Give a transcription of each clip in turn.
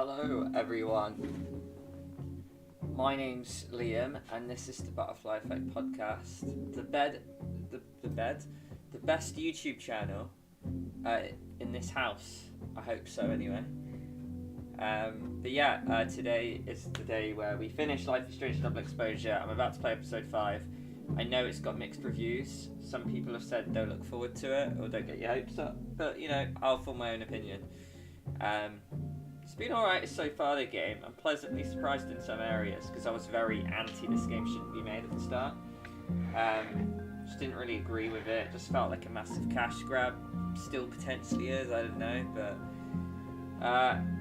Hello everyone, my name's Liam and this is the Butterfly Effect Podcast, the best YouTube channel in this house, I hope so anyway. Today is the day where we finish Life is Strange Double Exposure. I'm about to play episode 5. I know it's got mixed reviews. Some people have said don't look forward to it or don't get your hopes up, but you know, I'll form my own opinion. It's been alright so far, the game. I'm pleasantly surprised in some areas because I was very anti this game shouldn't be made at the start. Just didn't really agree with it. Just felt like a massive cash grab. Still potentially is, I don't know, but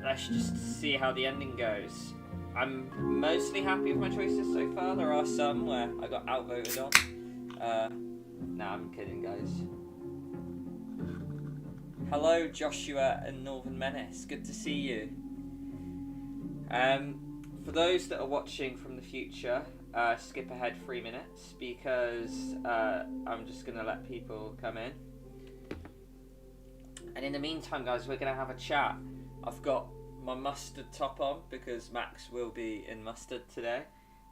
let's just see how the ending goes. I'm mostly happy with my choices so far. There are some where I got outvoted on. Nah, I'm kidding, guys. Hello, Joshua and Northern Menace. Good to see you. For those that are watching from the future, skip ahead 3 minutes because I'm just going to let people come in. And in the meantime, guys, we're going to have a chat. I've got my mustard top on because Max will be in mustard today.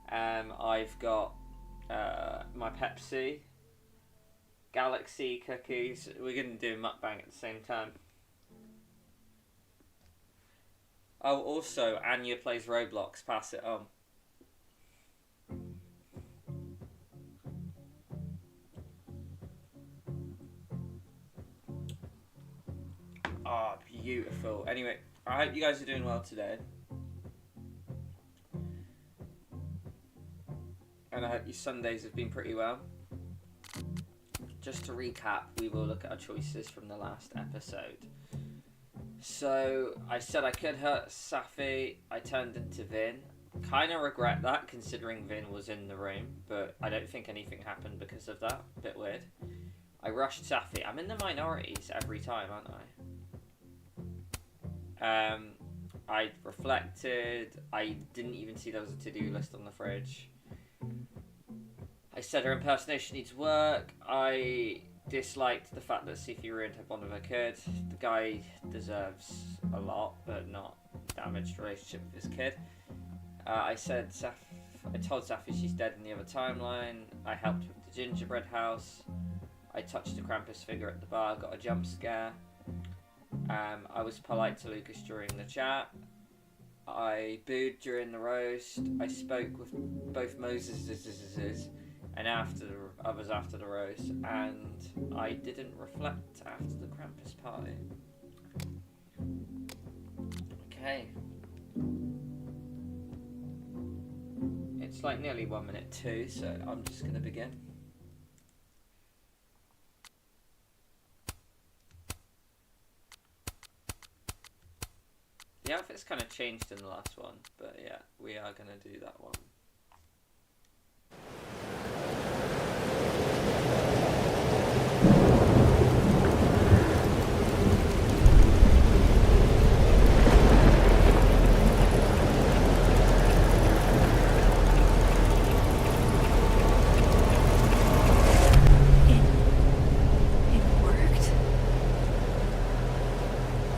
I've got my Pepsi, Galaxy cookies. We're going to do a mukbang at the same time. Oh, also, Anya plays Roblox. Pass it on. Ah, beautiful. Anyway, I hope you guys are doing well today. And I hope your Sundays have been pretty well. Just to recap, we will look at our choices from the last episode. So, I said I could hurt Safi. I turned into Vin. Kind of regret that, considering Vin was in the room. But I don't think anything happened because of that. Bit weird. I rushed Safi. I'm in the minorities every time, aren't I? I reflected. I didn't even see there was a to-do list on the fridge. I said her impersonation needs work. I disliked the fact that Sifi ruined her bond with her kid. The guy deserves a lot, but not damaged relationship with his kid. I told Safi she's dead in the other timeline. I helped with the gingerbread house. I touched the Krampus figure at the bar, got a jump scare. I was polite to Lucas during the chat. I booed during the roast. I spoke with both Moses and others after the roast, and I didn't reflect after the Krampus party. Okay. It's like nearly 1 minute 2, so I'm just going to begin. The outfit's kind of changed in the last one, but yeah, we are going to do that one. It worked.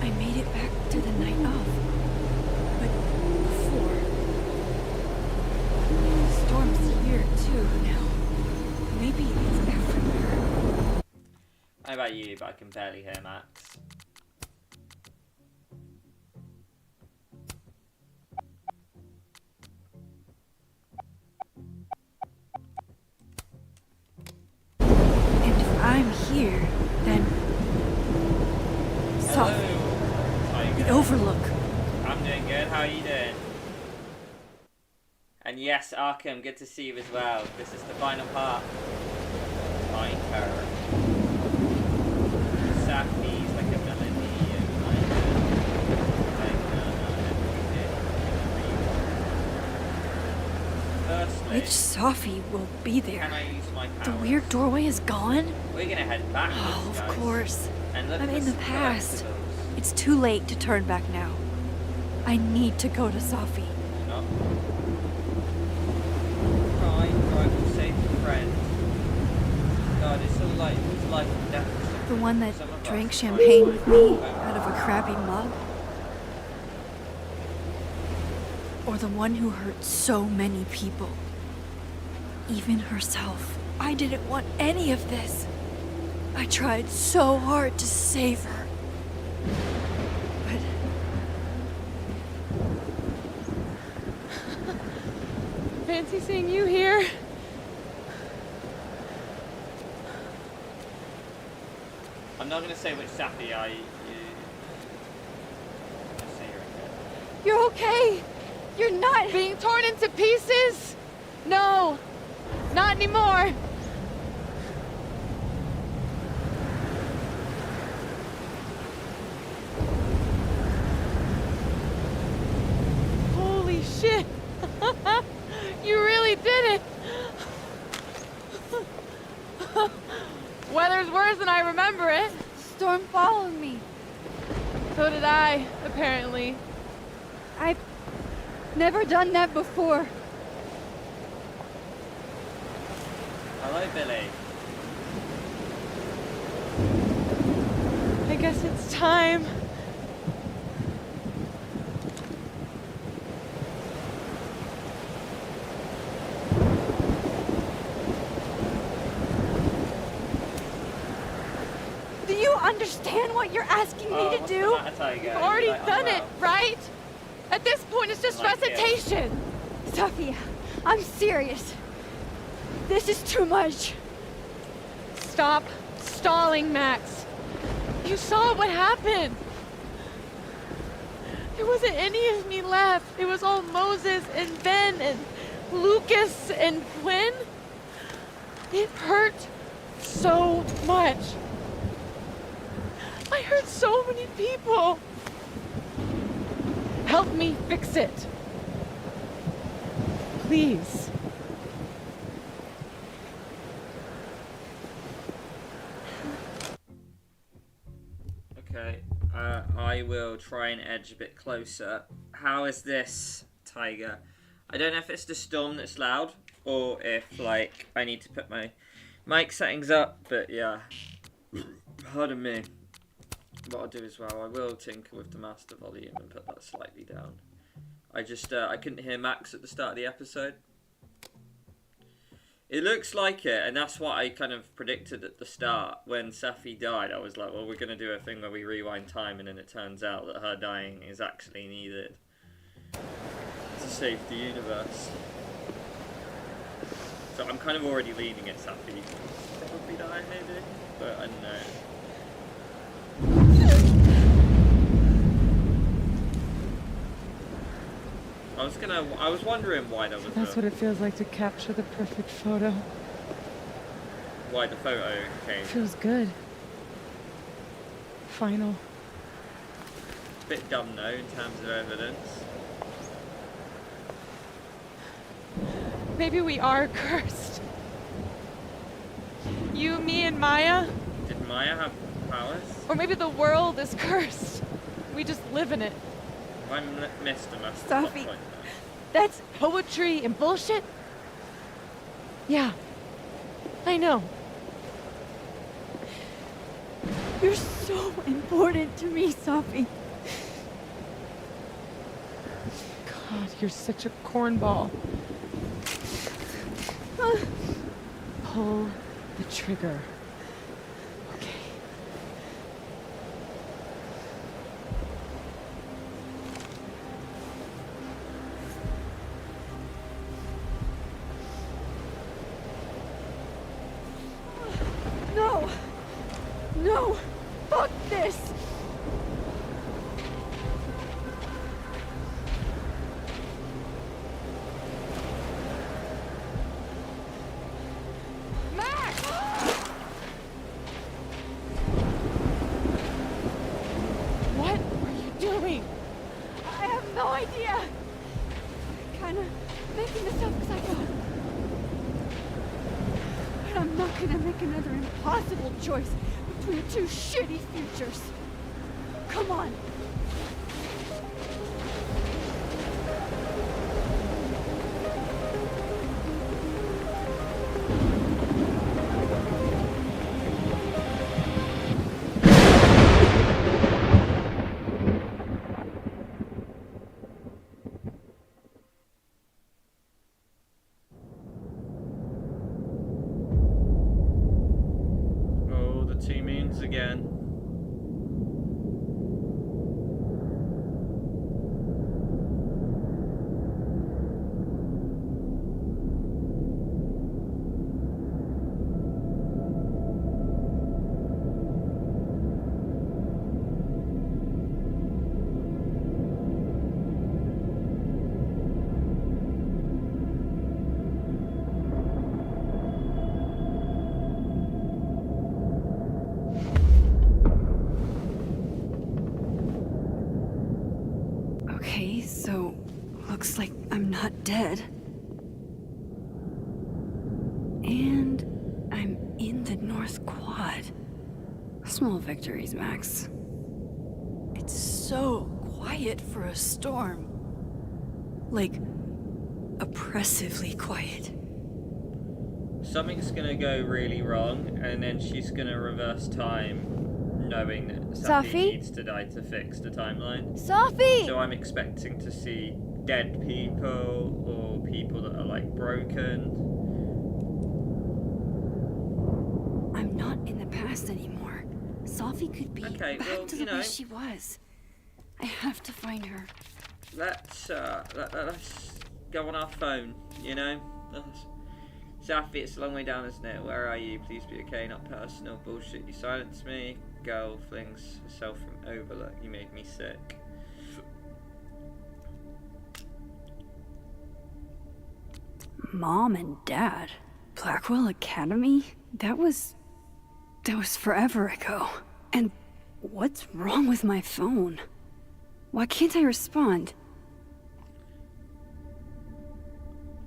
I made it back to the night of. But before, the storm's here too now. Maybe it's everywhere. I don't know about you, but I can barely hear Max. And if I'm here, then Hello. Soft, How you the going? Overlook. I'm doing good. How are you doing? And yes, Arkham, good to see you as well. This is the final part. My terror. Safi's like a melody and Firstly, Which Sophie will be there? can I use my The power? weird doorway is gone? We're gonna head back. Oh, of guys. course. And look I'm for in the some past. collectibles. It's too late to turn back now. I need to go to Sophie. No. Right, we'll save the friend. God, it's all like it's life and death. The one that Some of us drank are champagne with me like- out of a crappy mug. or the one who hurt so many people. Even herself. I didn't want any of this. I tried so hard to save her. But... Fancy seeing you here. I'm not gonna say which Sappy I just say You're okay. You're not Being torn into pieces? No, not anymore. Holy shit. You really did it. Weather's worse than I remember it. Storm followed me. So did I, apparently. I've never done that before. Hello, Billy. I guess it's time. Do you understand what you're asking me to What's do? the matter, Tiger? You've already You're like, done oh, it, wow. right? At this point, it's just Like it. recitation. Sophia, I'm serious. This is too much. Stop stalling, Max. You saw what happened. There wasn't any of me left. It was all Moses and Ben and Lucas and Quinn. It hurt so much. I hurt so many people. Help me fix it. Please. Okay, I will try and edge a bit closer. How is this, Tiger? I don't know if it's the storm that's loud, or if, like, I need to put my mic settings up, but yeah. Pardon me. What I'll do as well, I will tinker with the master volume and put that slightly down. I couldn't hear Max at the start of the episode. It looks like it, and that's what I kind of predicted at the start. When Safi died, I was like, well, we're going to do a thing where we rewind time, and then it turns out that her dying is actually needed to save the universe. So I'm kind of already leaning at Safi probably dying, maybe, but I don't know. I was wondering why there was That's what it feels like to capture the perfect photo. why the photo came. Feels good. Final. Bit dumb though in terms of evidence. Maybe we are cursed. You, me, and Maya? Did Maya have powers? Or maybe the world is cursed. We just live in it. I missed a massive Sophie. plot point That's poetry and bullshit? Yeah. I know. You're so important to me, Sophie. God, you're such a cornball. Pull the trigger. Okay. No! No! Fuck this! Max! What are you doing? I have no idea! Kinda making this up as I go. But I'm not gonna make another impossible choice between two shitty futures. Come on! phones again. Okay, so looks like I'm not dead. And I'm in the North Quad. Small victories, Max. It's so quiet for a storm. Like, oppressively quiet. Something's gonna go really wrong, and then she's gonna reverse time, knowing that Safi Safi? needs to die to fix the timeline. Safi! So I'm expecting to see dead people, or people that are like broken. I'm not in the past anymore. Safi could be Okay, back well, to you the know. way she was. I have to find her. Let's go on our phone, you know? Safi, it's a long way down, isn't it? Where are you? Please be okay, not personal. Bullshit, you silenced me. Girl flings herself from Overlook. You made me sick. Mom and Dad? Blackwell Academy? That was forever ago. And what's wrong with my phone? Why can't I respond?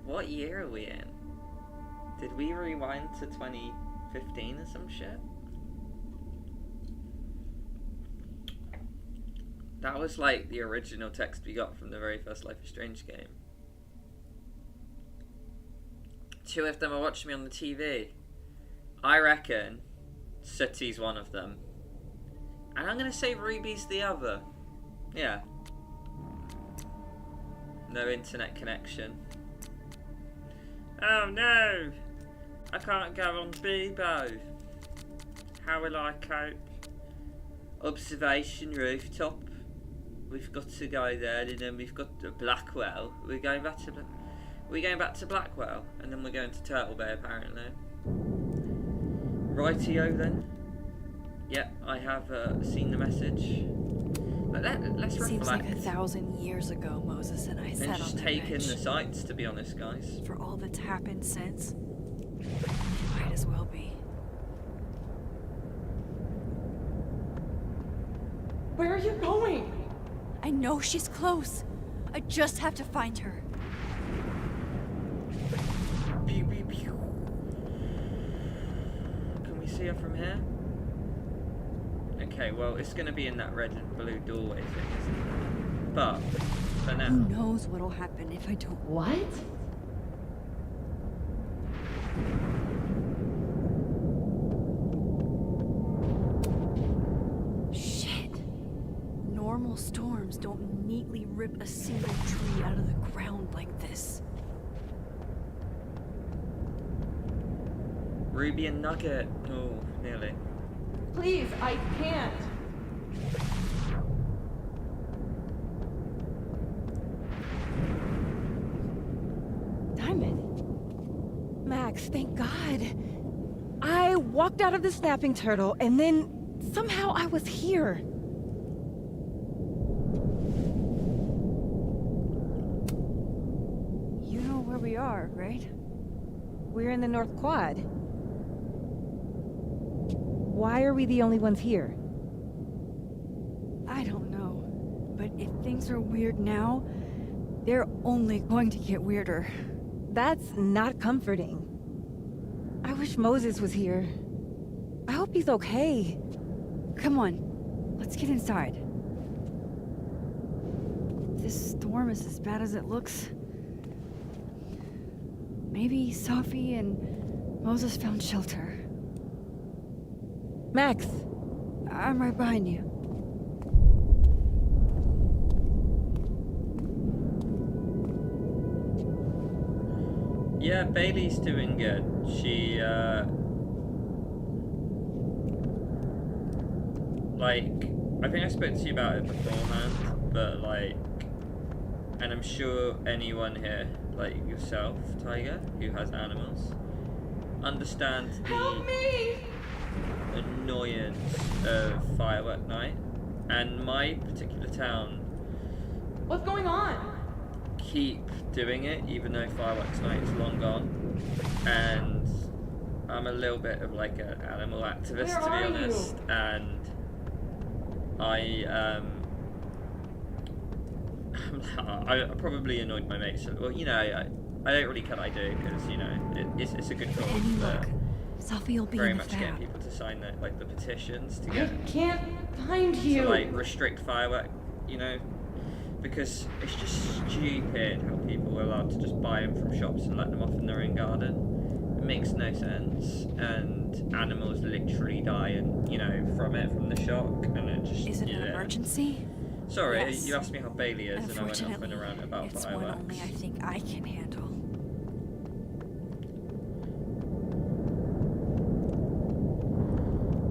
What year are we in? Did we rewind to 2015 or some shit? That was like the original text we got from the very first Life is Strange game. Two of them are watching me on the TV. I reckon Sooty's one of them. And I'm gonna say Ruby's the other. Yeah. No internet connection. Oh no! I can't go on Bebo. How will I cope? Observation rooftop. We've got to go there, and then we've got the Blackwell. We're going back to Blackwell, and then we're going to Turtle Bay apparently. Rightio then. Yeah, I have seen the message. Let's reflect. Seems like 1,000 years ago Moses and I And sat on just the take in bench. the sights, to be honest, guys. For all that's happened since, might as well be. Where are you going? I know she's close. I just have to find her. Pew, pew, pew. Can we see her from here? Okay, well, it's going to be in that red and blue doorway thing, isn't it? But, for now... Who knows what'll happen if I don't... What? Shit. Normal storms don't neatly rip a single tree out of the ground like this. Ruby and Nugget. Oh, nearly. Please, I can't. Diamond. Max, thank God. I walked out of the snapping turtle, and then somehow I was here. You know where we are, right? We're in the North Quad. Why are we the only ones here? I don't know. But if things are weird now, they're only going to get weirder. That's not comforting. I wish Moses was here. I hope he's okay. Come on, let's get inside. If this storm is as bad as it looks, maybe Safi and Moses found shelter. Max, I'm right behind you. Yeah, Bailey's doing good. She, like, I think I spoke to you about it beforehand, but like, and I'm sure anyone here, like yourself, Tiger, who has animals, understands the annoyance of firework night. And my particular town, What's going on? keep doing it even though fireworks night is long gone. And I'm a little bit of like an animal activist, to be honest, and I probably annoyed my mates. Well, you know, I don't really care. I do because, you know, it's a good cause. Any luck, Sophie will be Very in the much getting fab. people to sign the, like, the petitions to I get can't find you. to like restrict firework, you know, because it's just stupid how people are allowed to just buy them from shops and let them off in their own garden. It makes no sense, and animals literally die, and you know, from the shock, and it just. Is it an emergency? Sorry, Yes. you asked me how Bailey is, and I went off Unfortunately, and around about it's fireworks. one only I think I can handle.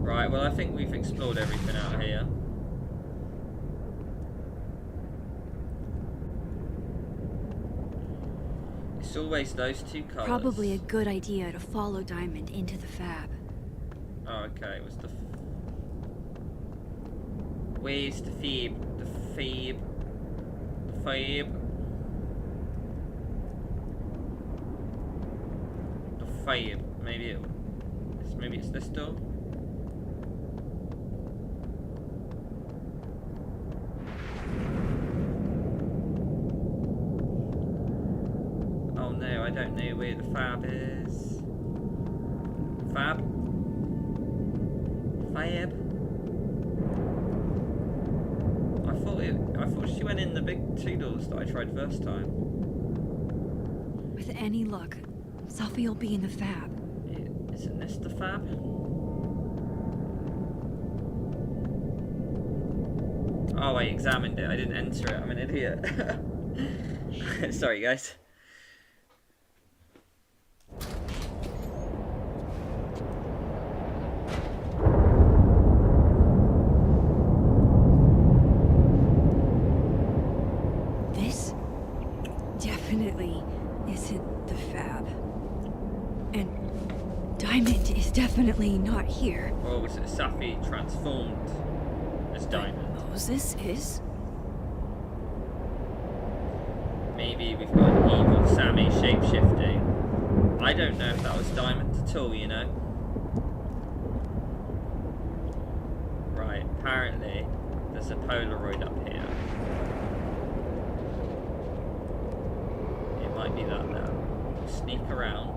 Right, well, I think we've explored everything out here. It's always those two colours. Probably a good idea to follow Diamond into the fab. Oh, okay, it was the... Where's the fab? The fab? The fab? The fab. Maybe it's this door? Oh no, I don't know where the fab is. Fab? Fab? I thought she went in the big two doors that I tried first time. With any luck, Sophie will be in the fab. Isn't this the fab? Oh, I examined it. I didn't enter it. I'm an idiot. Sorry, guys. This definitely isn't the fab. And Diamond is definitely not here. Or was it Safi transformed as Diamond? Moses is? Maybe we've got an evil Sammy shape-shifting. I don't know if that was Diamond at all, you know? Right, apparently there's a Polaroid up here. It might be that now. We'll sneak around.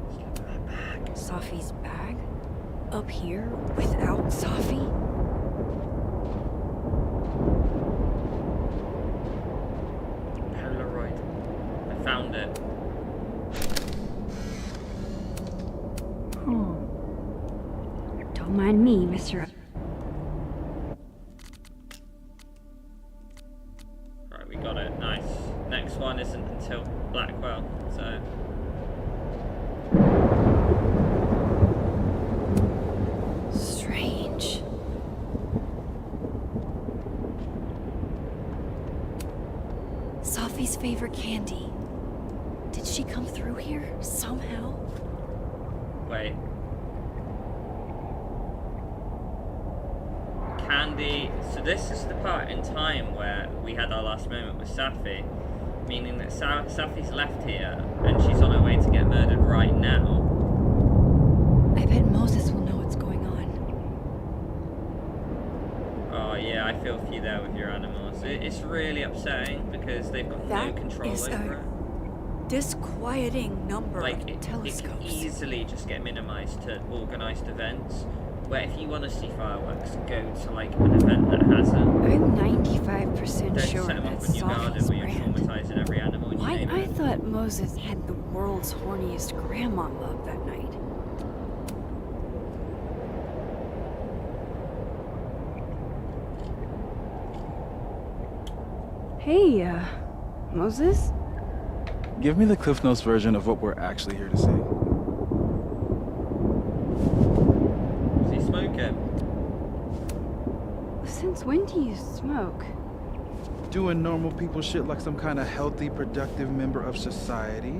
Let's get that bag. Sophie's bag? Up here without Sophie? Polaroid. I found it. Oh. Don't mind me, Mr. Right, we got it. Nice. Next one isn't until Blackwell, so... Strange. Sophie's favorite candy. Did she come through here somehow? Wait. Candy. So this is the part in time where we had our last moment with Safi, meaning that Safi's left here and she's on her way to get murdered right now. I bet Moses will know what's going on. Oh yeah, I feel for you there with your animals. It's really upsetting because they've got no That control is over a it. Disquieting number Like of it can telescopes. easily just get minimized to organised events. Where if you want to see fireworks, go to like an event that hasn't. I'm 95% Don't sure set them up that's in your garden Sophie's where you're brand. traumatizing every animal in your Why, I neighborhood. thought Moses had the world's horniest grandma love that night. Hey, Moses? Give me the Cliff Notes version of what we're actually here to see. smoking? Since when do you smoke? Doing normal people shit like some kind of healthy, productive member of society.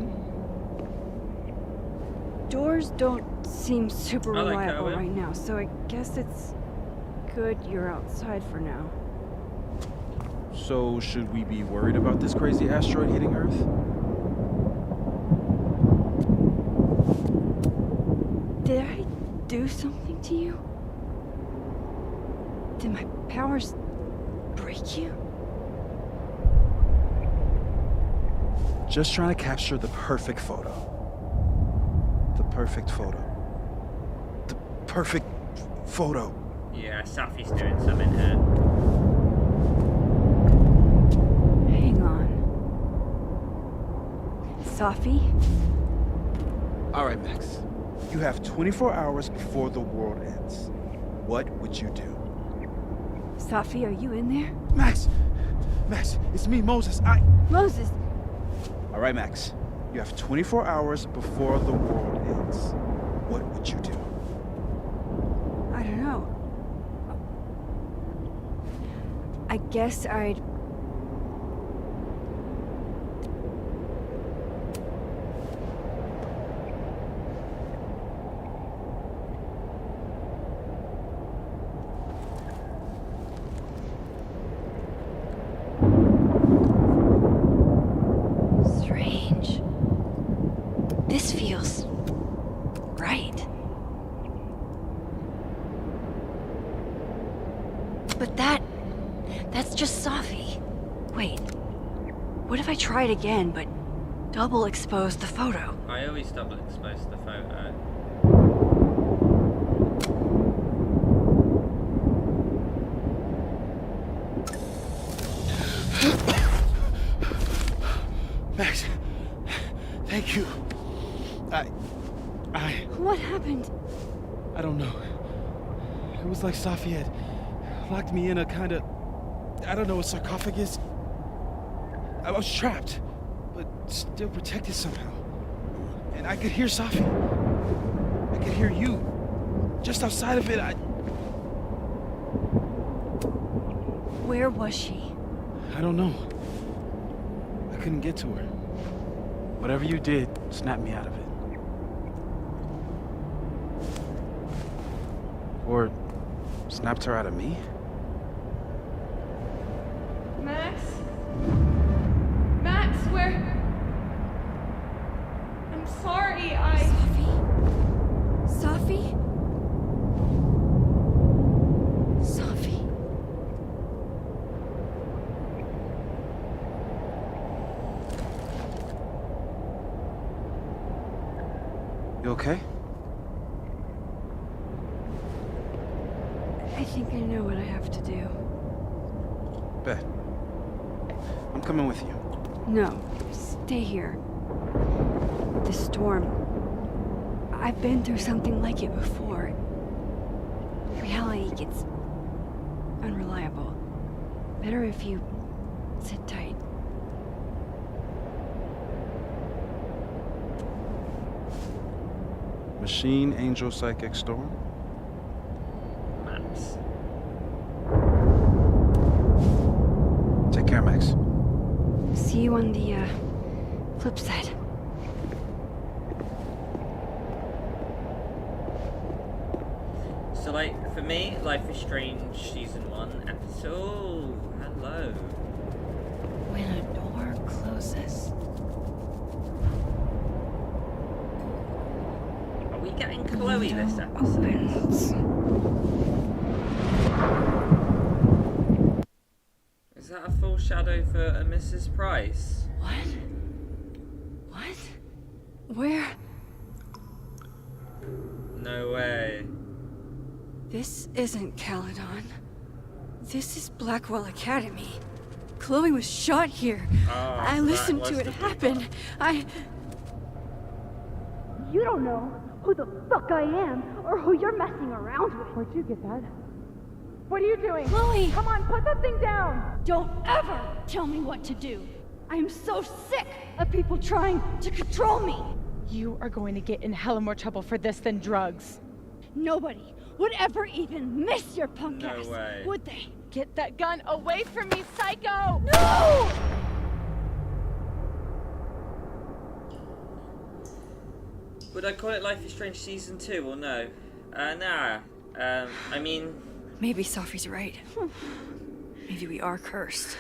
Doors don't seem super I like reliable Owen. right now, so I guess it's good you're outside for now. So, should we be worried about this crazy asteroid hitting Earth? Did I do something to you? Did my powers break you? Just trying to capture the perfect photo. The perfect photo. The perfect photo. Yeah, Safi's doing something here. Hang on. Safi? All right, Max. You have 24 hours before the world ends. What would you do? Safi, are you in there? Max! Max, it's me, Moses. Moses! All right, Max. You have 24 hours before the world ends. What would you do? I don't know. I guess I'd... Strange. This feels... right. But that's just Safi. Wait. What if I tried again, but double exposed the photo? I always double expose the photo. Max, thank you. What happened? I don't know. It was like Safi had locked me in a kind of, I don't know, a sarcophagus. I was trapped, but still protected somehow. And I could hear Safi. I could hear you. Just outside of it, Where was she? I don't know. I couldn't get to her. Whatever you did, snapped me out of it. Or snapped her out of me? Max? Max, where? I'm sorry, Safi? Safi? Safi? You okay? I think I know what I have to do. Bet. I'm coming with you. No, stay here. The storm. I've been through something like it before. Reality gets unreliable. Better if you sit tight. Machine, Angel, Psychic, Storm? Max. Take care, Max. See you on the, flip side. So, like, for me, Life is Strange Season 1 episode... hello. When a door closes. Are we getting Chloe this episode? Opens. Is that a foreshadow for a Mrs. Price? What? What? Where? No way. This isn't Caledon. This is Blackwell Academy. Chloe was shot here. Oh, I so listened that to was it the happen. You don't know who the fuck I am or who you're messing around with. Where'd you get that? What are you doing? Chloe! Come on, put that thing down! Don't ever tell me what to do. I am so sick of people trying to control me. You are going to get in hella more trouble for this than drugs. Nobody would ever even miss your punk No ass, way. would they? Get that gun away from me, psycho! No! Would I call it Life is Strange Season 2 or no? Nah. I mean, Maybe Sophie's right. Maybe we are cursed.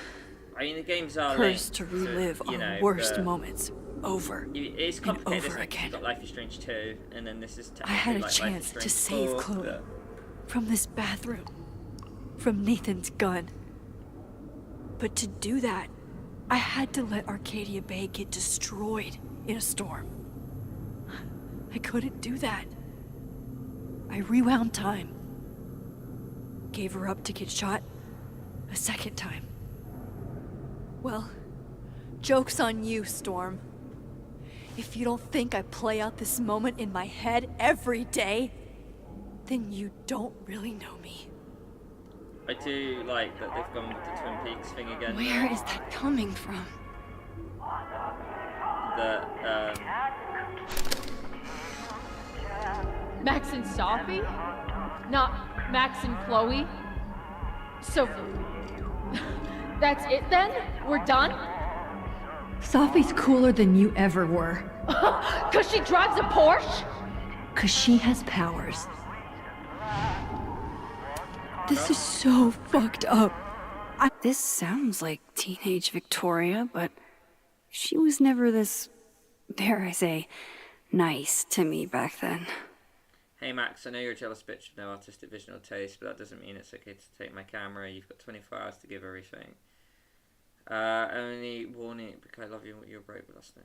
the games are Cursed linked to relive you know, our worst but moments over. It's and complicated, over isn't it? again. You've got Life is Strange 2, and then this is I had a technically like chance Life to is save Strange 4, Chloe. but- From this bathroom. From Nathan's gun. But to do that, I had to let Arcadia Bay get destroyed in a storm. I couldn't do that. I rewound time. Gave her up to get shot a second time. Well, joke's on you, Storm. If you don't think I play out this moment in my head every day, then you don't really know me. I do like that they've gone with the Twin Peaks thing again. Where is that coming from? That, Max and Sophie? Not Max and Chloe? So, that's it then? We're done? Sophie's cooler than you ever were. 'Cause she drives a Porsche? 'Cause she has powers. This is so fucked up. This sounds like teenage Victoria, but she was never this, dare I say, nice to me back then. hey Max, I know you're a jealous bitch with no artistic vision or taste, but that doesn't mean it's okay to take my camera. You've got 24 hours to give everything. Only warning, because I love you and you were brave with us now.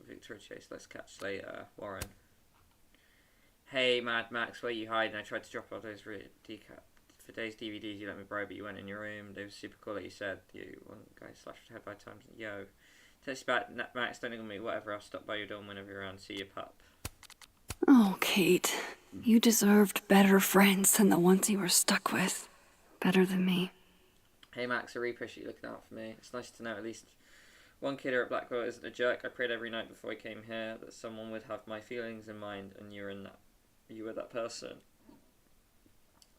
Victoria Chase, let's catch later. Warren. Hey Mad Max, where you hiding? I tried to drop all those decap. For Days DVDs, you let me borrow, but you went in your room. They were super cool that you said. You one guy slashed head by times. Yo. Test you back, Max, don't ignore me, whatever. I'll stop by your door whenever you're around. See you, pup. Oh, Kate. You deserved better friends than the ones you were stuck with. Better than me. Hey Max, I really appreciate you looking out for me. It's nice to know at least one kid here at Blackwell isn't a jerk. I prayed every night before I came here that someone would have my feelings in mind, and you were that person.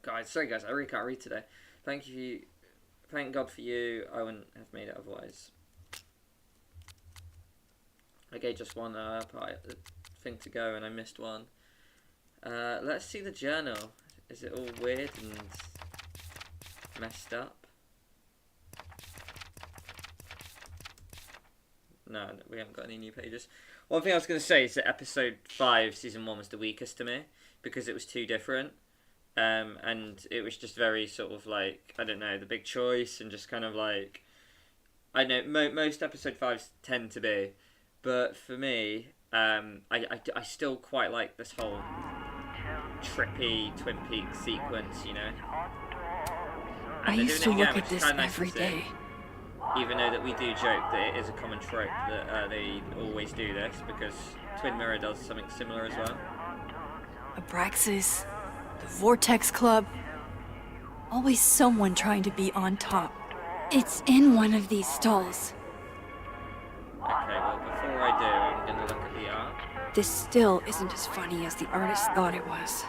Guys, sorry guys, I really can't read today. Thank God for you. I wouldn't have made it otherwise. I gave just one thing to go, and I missed one. Let's see the journal. Is it all weird and messed up? No, we haven't got any new pages. One thing I was going to say is that episode 5, season 1 was the weakest to me because it was too different. And it was just very sort of like, I don't know, the big choice and just kind of like, I know most episode 5s tend to be, but for me, I still quite like this whole trippy Twin Peaks sequence, you know. I used to look at this every day. Even though that we do joke that it is a common trope that they always do this, because Twin Mirror does something similar as well. Abraxas, the Vortex Club. Always someone trying to be on top. It's in one of these stalls. Okay, well before I do, I'm gonna look at the art. This still isn't as funny as the artist thought it was.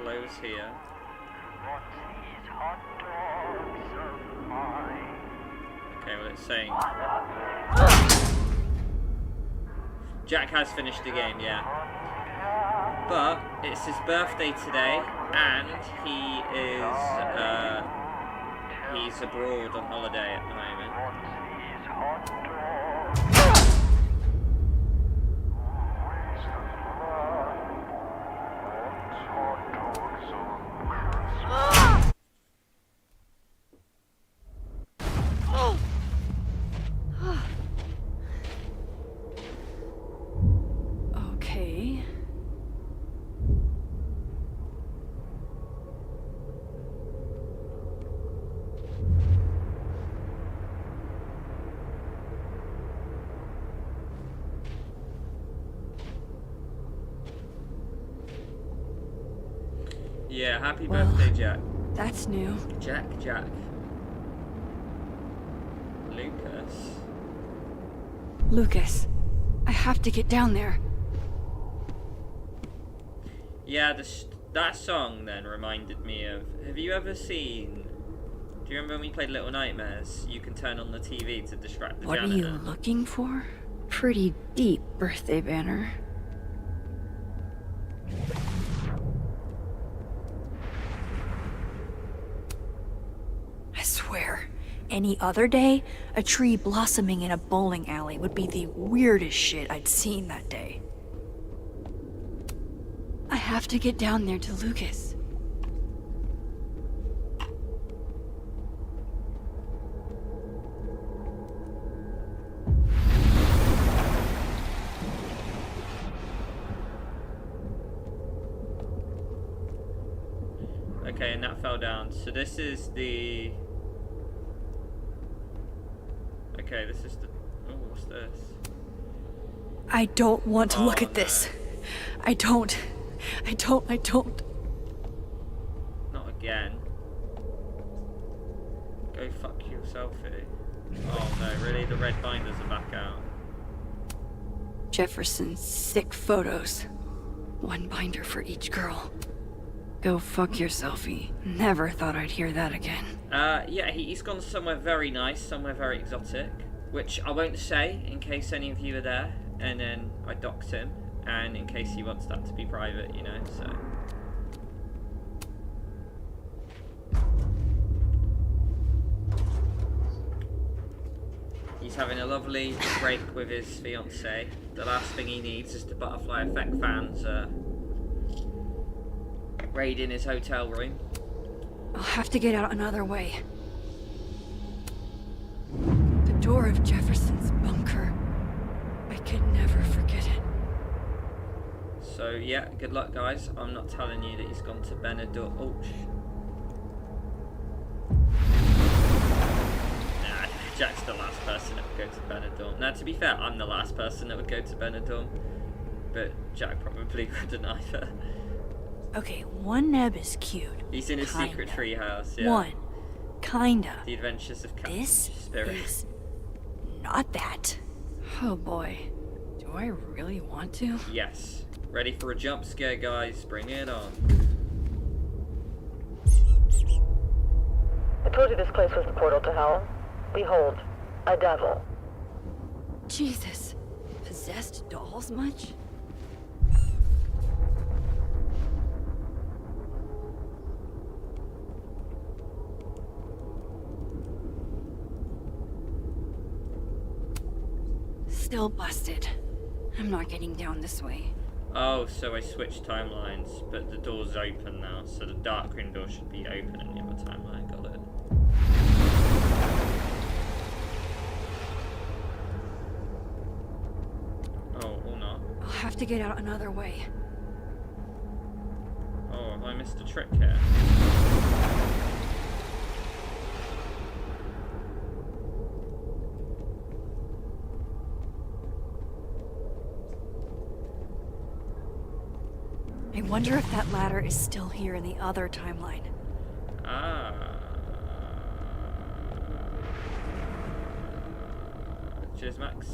Close here. Okay, well it's saying Jack has finished the game, yeah. But it's his birthday today, and he's abroad on holiday at the moment. Okay. Yeah, happy Well, birthday, Jack. That's new. Jack. Lucas. Lucas, I have to get down there. Yeah, that song then reminded me of... Have you ever seen... Do you remember when we played Little Nightmares? You can turn on the TV to distract the What are janitor. you looking for? Pretty deep birthday banner. I swear, any other day, a tree blossoming in a bowling alley would be the weirdest shit I'd seen that day. I have to get down there to Lucas. Okay, and that fell down. So this is the... Okay, this is the... Oh, what's this? I don't want to look Oh, at this. no. I don't. Not again. Go fuck yourself, Oh no, really? The red binders are back out. Jefferson's sick photos. One binder for each girl. Go fuck yourselfie. Never thought I'd hear that again. Yeah, he's gone somewhere very nice, somewhere very exotic, which I won't say in case any of you are there, and then I dox him, and in case he wants that to be private, you know, so... He's having a lovely break with his fiancée. The last thing he needs is the butterfly effect fans raiding his hotel room. I'll have to get out another way. The door of Jefferson's bunker. I can never forget it. So yeah, good luck guys. I'm not telling you that he's gone to Benidorm. Oh, nah, Jack's the last person that would go to Benidorm. Now to be fair, I'm the last person that would go to Benidorm. But Jack probably wouldn't either. Okay, one neb is cute. He's in his secret Kinda. tree house, yeah. One. Kinda. The Adventures of Captain This Spirit. is not that. Oh boy. Do I really want to? Yes. Ready for a jump scare, guys. Bring it on. I told you this place was the portal to hell. Behold, a devil. Jesus. Possessed dolls much? Still busted. I'm not getting down this way. Oh, so I switched timelines, but the door's open now, so the dark room door should be open in the other timeline. Got it. Oh, or not. I'll have to get out another way. Oh, have I missed a trick here? I wonder if that ladder is still here in the other timeline. Ah. Cheers, Max.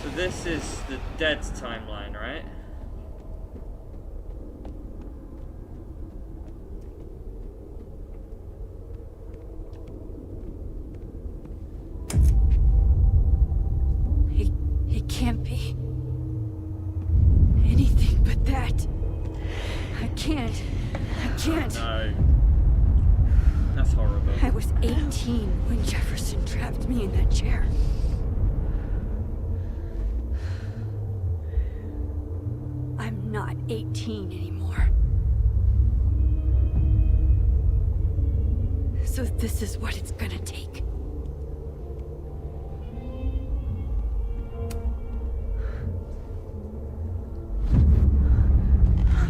So this is the dead timeline, right? It can't be anything but that. I can't. No. That's horrible. I was 18 when Jefferson trapped me in that chair. I'm not 18 anymore. So this is what it's gonna take.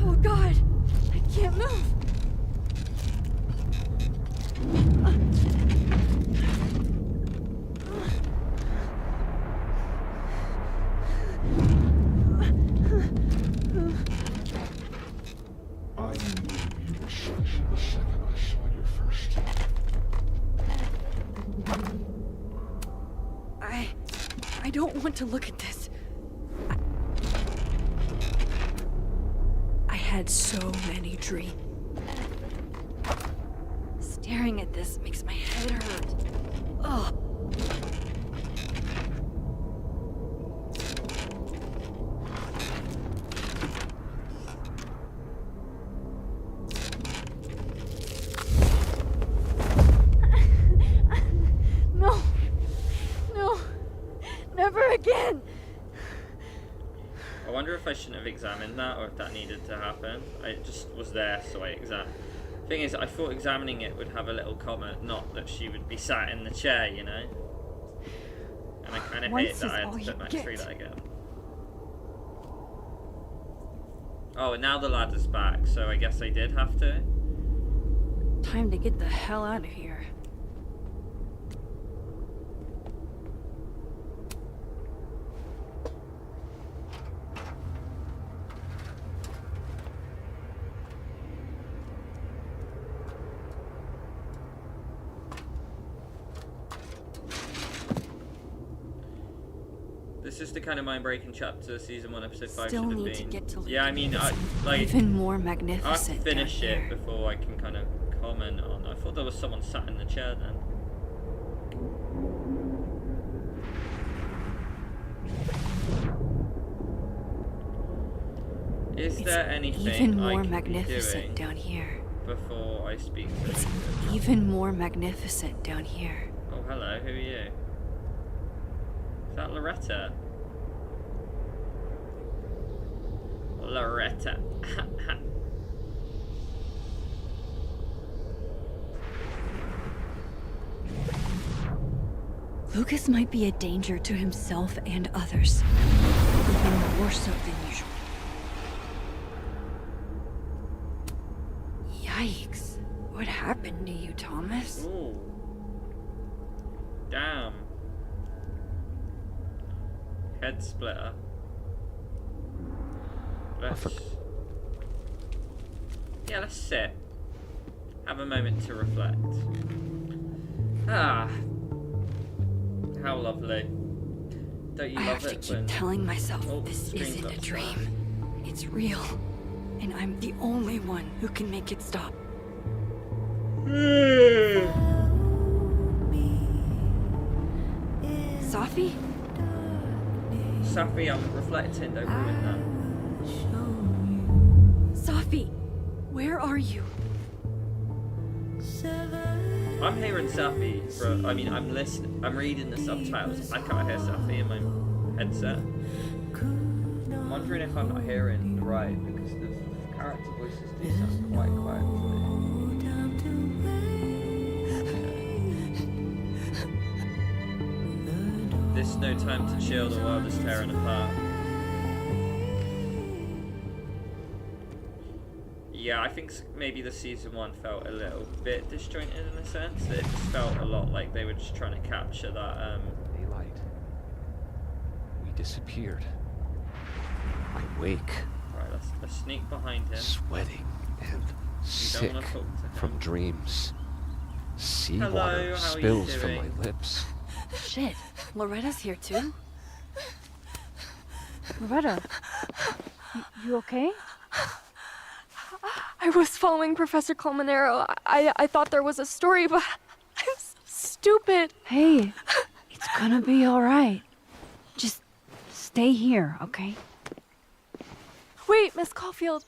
Oh God, I can't move. I knew you were shy the second I saw your first. I don't want to look at this. I had so many dreams. Staring at this makes my head hurt. Ugh. No. No. Never again. I wonder if I shouldn't have examined that, or if that needed to happen. It just was there, so I examined. Thing is, I thought examining it would have a little comment, not that she would be sat in the chair, you know? And I kind of hate that I had to put max through that again. Oh, and now the ladder's back, so I guess I did have to. Time to get the hell out of here. This is the kind of mind-breaking chapter season 1 episode 5 Still should have need to been. get to Yeah, I mean, it's like, even more I have to magnificent finish down it here. before I can kind of comment on. I thought there was someone sat in the chair then. Is there anything Even I more can be magnificent doing down here. before I speak to It's Lucas? even more magnificent down here. Oh, hello, who are you? Is that Loretta? Loretta. Lucas might be a danger to himself and others. Even more so than usual. Yikes. What happened to you, Thomas? Ooh. Damn. Head splitter. Let's sit. Have a moment to reflect. Ah. How lovely. Don't you I love have to it keep when... telling myself Oh, this screen's isn't a upset. dream. It's real. And I'm the only one who can make it stop. Safi? Safi, I'm reflecting, don't ruin that. Safi, where are you? I'm hearing Safi, bro. I mean, I'm listening. I'm reading the subtitles. I can't hear Safi in my headset. I'm wondering if I'm not hearing right, because the character voices do sound quite quiet for me. This is no time to chill, the world is tearing apart. Yeah, I think maybe the season 1 felt a little bit disjointed in a sense. It just felt a lot like they were just trying to capture that. Daylight. We disappeared. I wake, Right, let's sneak behind him. sweating and sick wanna talk to him. from dreams. Hello, Seawater how are you spills from my doing? lips. Shit, Loretta's here too? Loretta, you okay? I was following Professor Colmenero. I thought there was a story, but I'm so stupid. Hey, it's gonna be all right. Just stay here, okay? Wait, Miss Caulfield.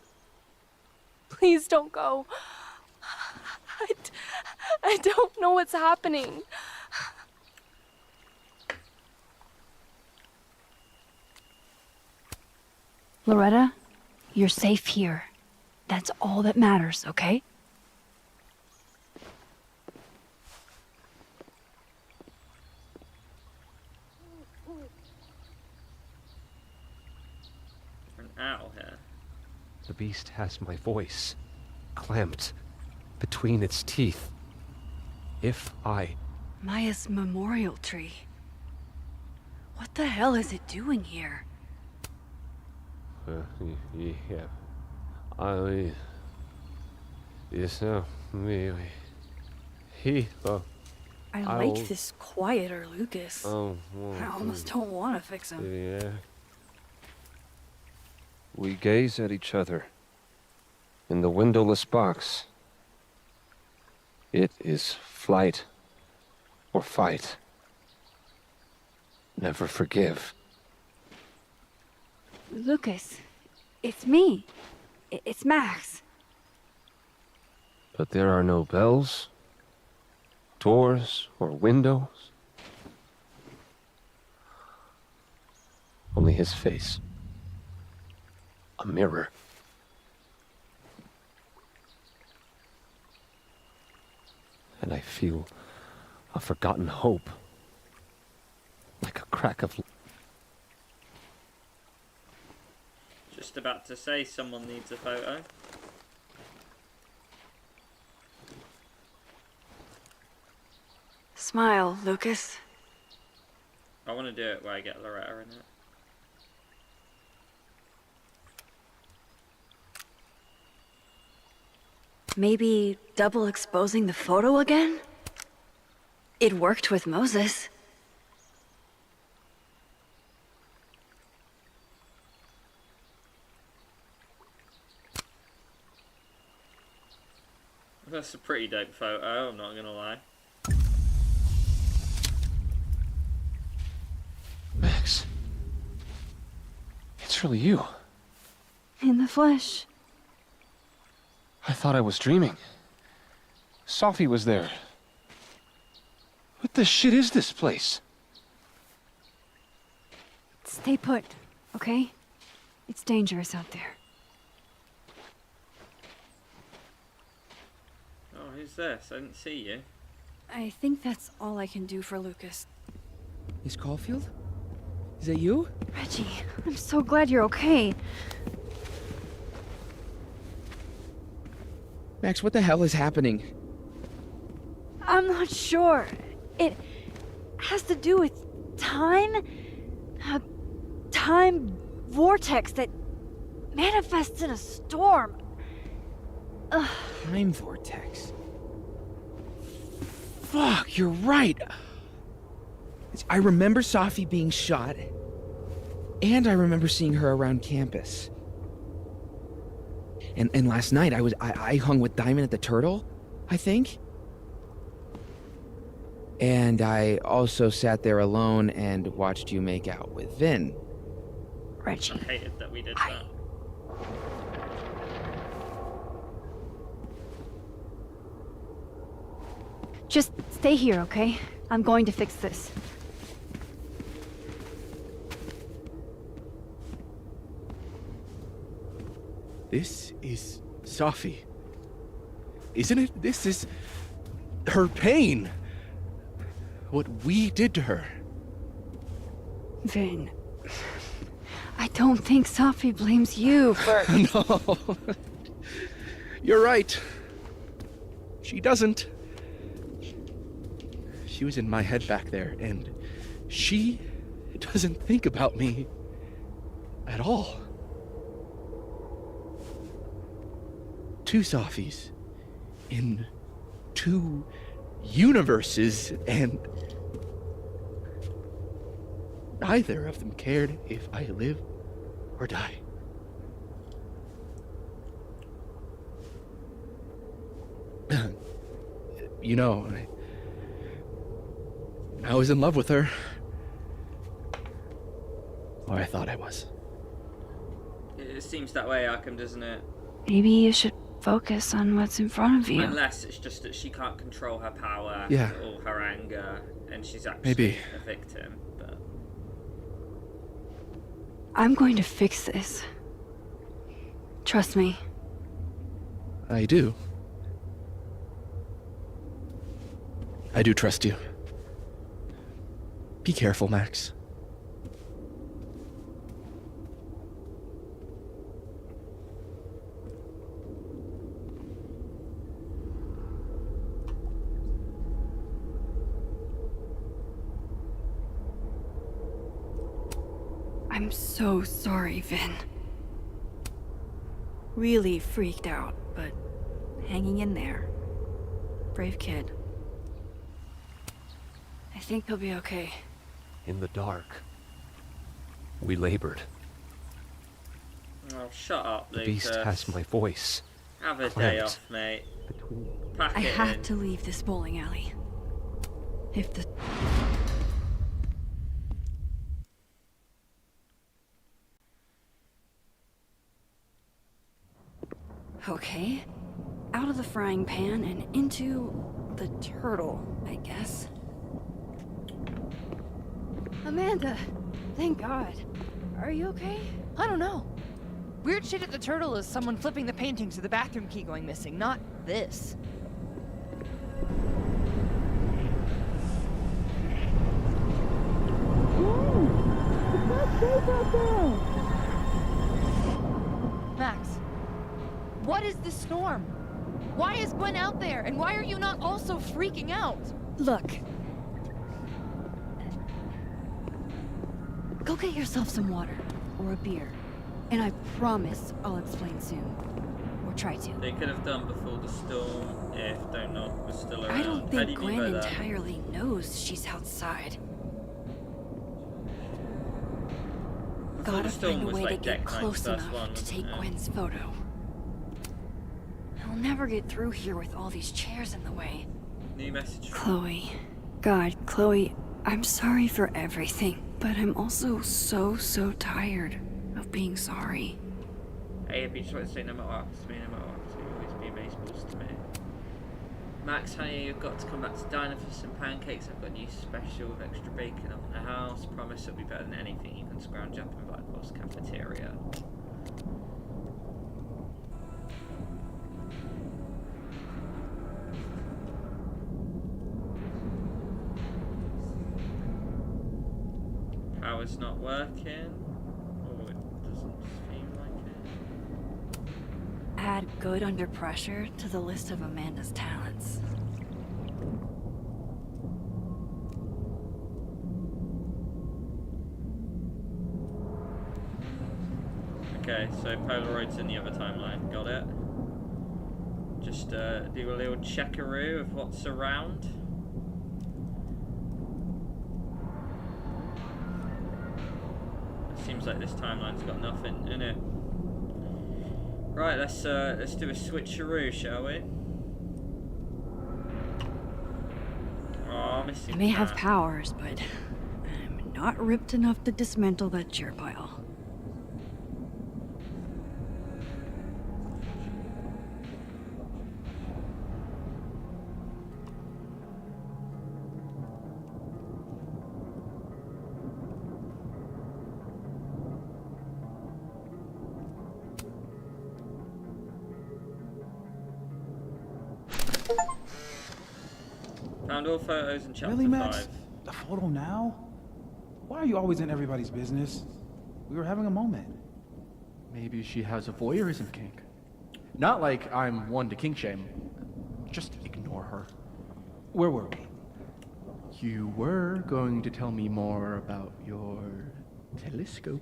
Please don't go. I don't know what's happening. Loretta, you're safe here. That's all that matters, okay? An owl here. The beast has my voice, clamped between its teeth. If I... Maya's memorial tree. What the hell is it doing here? yeah. He... I I'll- like this quieter Lucas. Oh, well, I almost don't want to fix him. yeah. We gaze at each other in the windowless box. It is flight or fight. Never forgive. Lucas, it's me. It's Max. But there are no bells, doors, or windows. Only his face. A mirror. And I feel a forgotten hope. Like a crack of... Just about to say someone needs a photo. Smile, Lucas. I want to do it where I get Loretta in it. Maybe double exposing the photo again? It worked with Moses. That's a pretty dope photo, I'm not gonna lie. Max. It's really you. In the flesh. I thought I was dreaming. Sophie was there. What the shit is this place? Stay put, okay? It's dangerous out there. Oh, who's this? I didn't see you. I think that's all I can do for Lucas. Miss Caulfield? Is that you? Reggie, I'm so glad you're okay. Max, what the hell is happening? I'm not sure. It has to do with time? A time vortex that manifests in a storm. Ugh. Time vortex. Fuck, you're right. I remember Sophie being shot, and I remember seeing her around campus. And last night I hung with Diamond at the Turtle, I think. And I also sat there alone and watched you make out with Vin. Reggie, I hated that we did that. just stay here, okay? I'm going to fix this. This is Sophie. Isn't it? This is her pain. What we did to her. Vin, I don't think Sophie blames you for... No. You're right. She doesn't. She was in my head back there, and she doesn't think about me at all. Two Sophies in two universes, and neither of them cared if I live or die. You know, I was in love with her. Or I thought I was. It seems that way, Arkham, doesn't it? Maybe you should focus on what's in front of you. Unless it's just that she can't control her power Yeah. or her anger, and she's actually Maybe. a victim. But I'm going to fix this. Trust me. I do. I do trust you. Be careful, Max. I'm so sorry, Vin. Really freaked out, but hanging in there. Brave kid. think he'll be okay. In the dark. We labored. Oh, shut up, The Lucas. beast has my voice. Have a day Clamped off, mate. between. Pack I it have in. to leave this bowling alley. If the... Okay. Out of the frying pan and into the turtle, I guess. Amanda! Thank God. Are you okay? I don't know. Weird shit at the turtle is someone flipping the paintings or the bathroom key going missing, not this. Max, what is this storm? Why is Gwen out there, and why are you not also freaking out? Look. Go get yourself some water. Or a beer. And I promise I'll explain soon. Or try to. They could have done before the storm if Don't Knock was still around. I don't How do think you mean Gwen by that? entirely knows she's outside. Before Gotta the storm find a was way like to get Decknine's close first enough one, to wasn't take it? Gwen's photo. I'll never get through here with all these chairs in the way. New message. Chloe. God, Chloe, I'm sorry for everything, but I'm also so tired of being sorry. Hey, I've been trying to say no matter what happens to me, no matter what happens to you, always be baseballs to me. Max, honey, you've got to come back to diner for some pancakes. I've got a new special with extra bacon up in the house. Promise it'll be better than anything you can scrounge up in Blackboard's cafeteria. Power's not working. Oh, it doesn't seem like it. Add good under pressure to the list of Amanda's talents. Okay, so Polaroid's in the other timeline. Got it. Just do a little checkaroo of what's around. Seems like this timeline's got nothing in it. Right, let's do a switcheroo, shall we? Oh, missing. I may have that. powers, but I'm not ripped enough to dismantle that chair pile. Found all photos in chapter Really, Max? 5. The photo now? Why are you always in everybody's business? We were having a moment. Maybe she has a voyeurism kink. Not like I'm one to kink shame. Just ignore her. Where were we? You were going to tell me more about your telescope.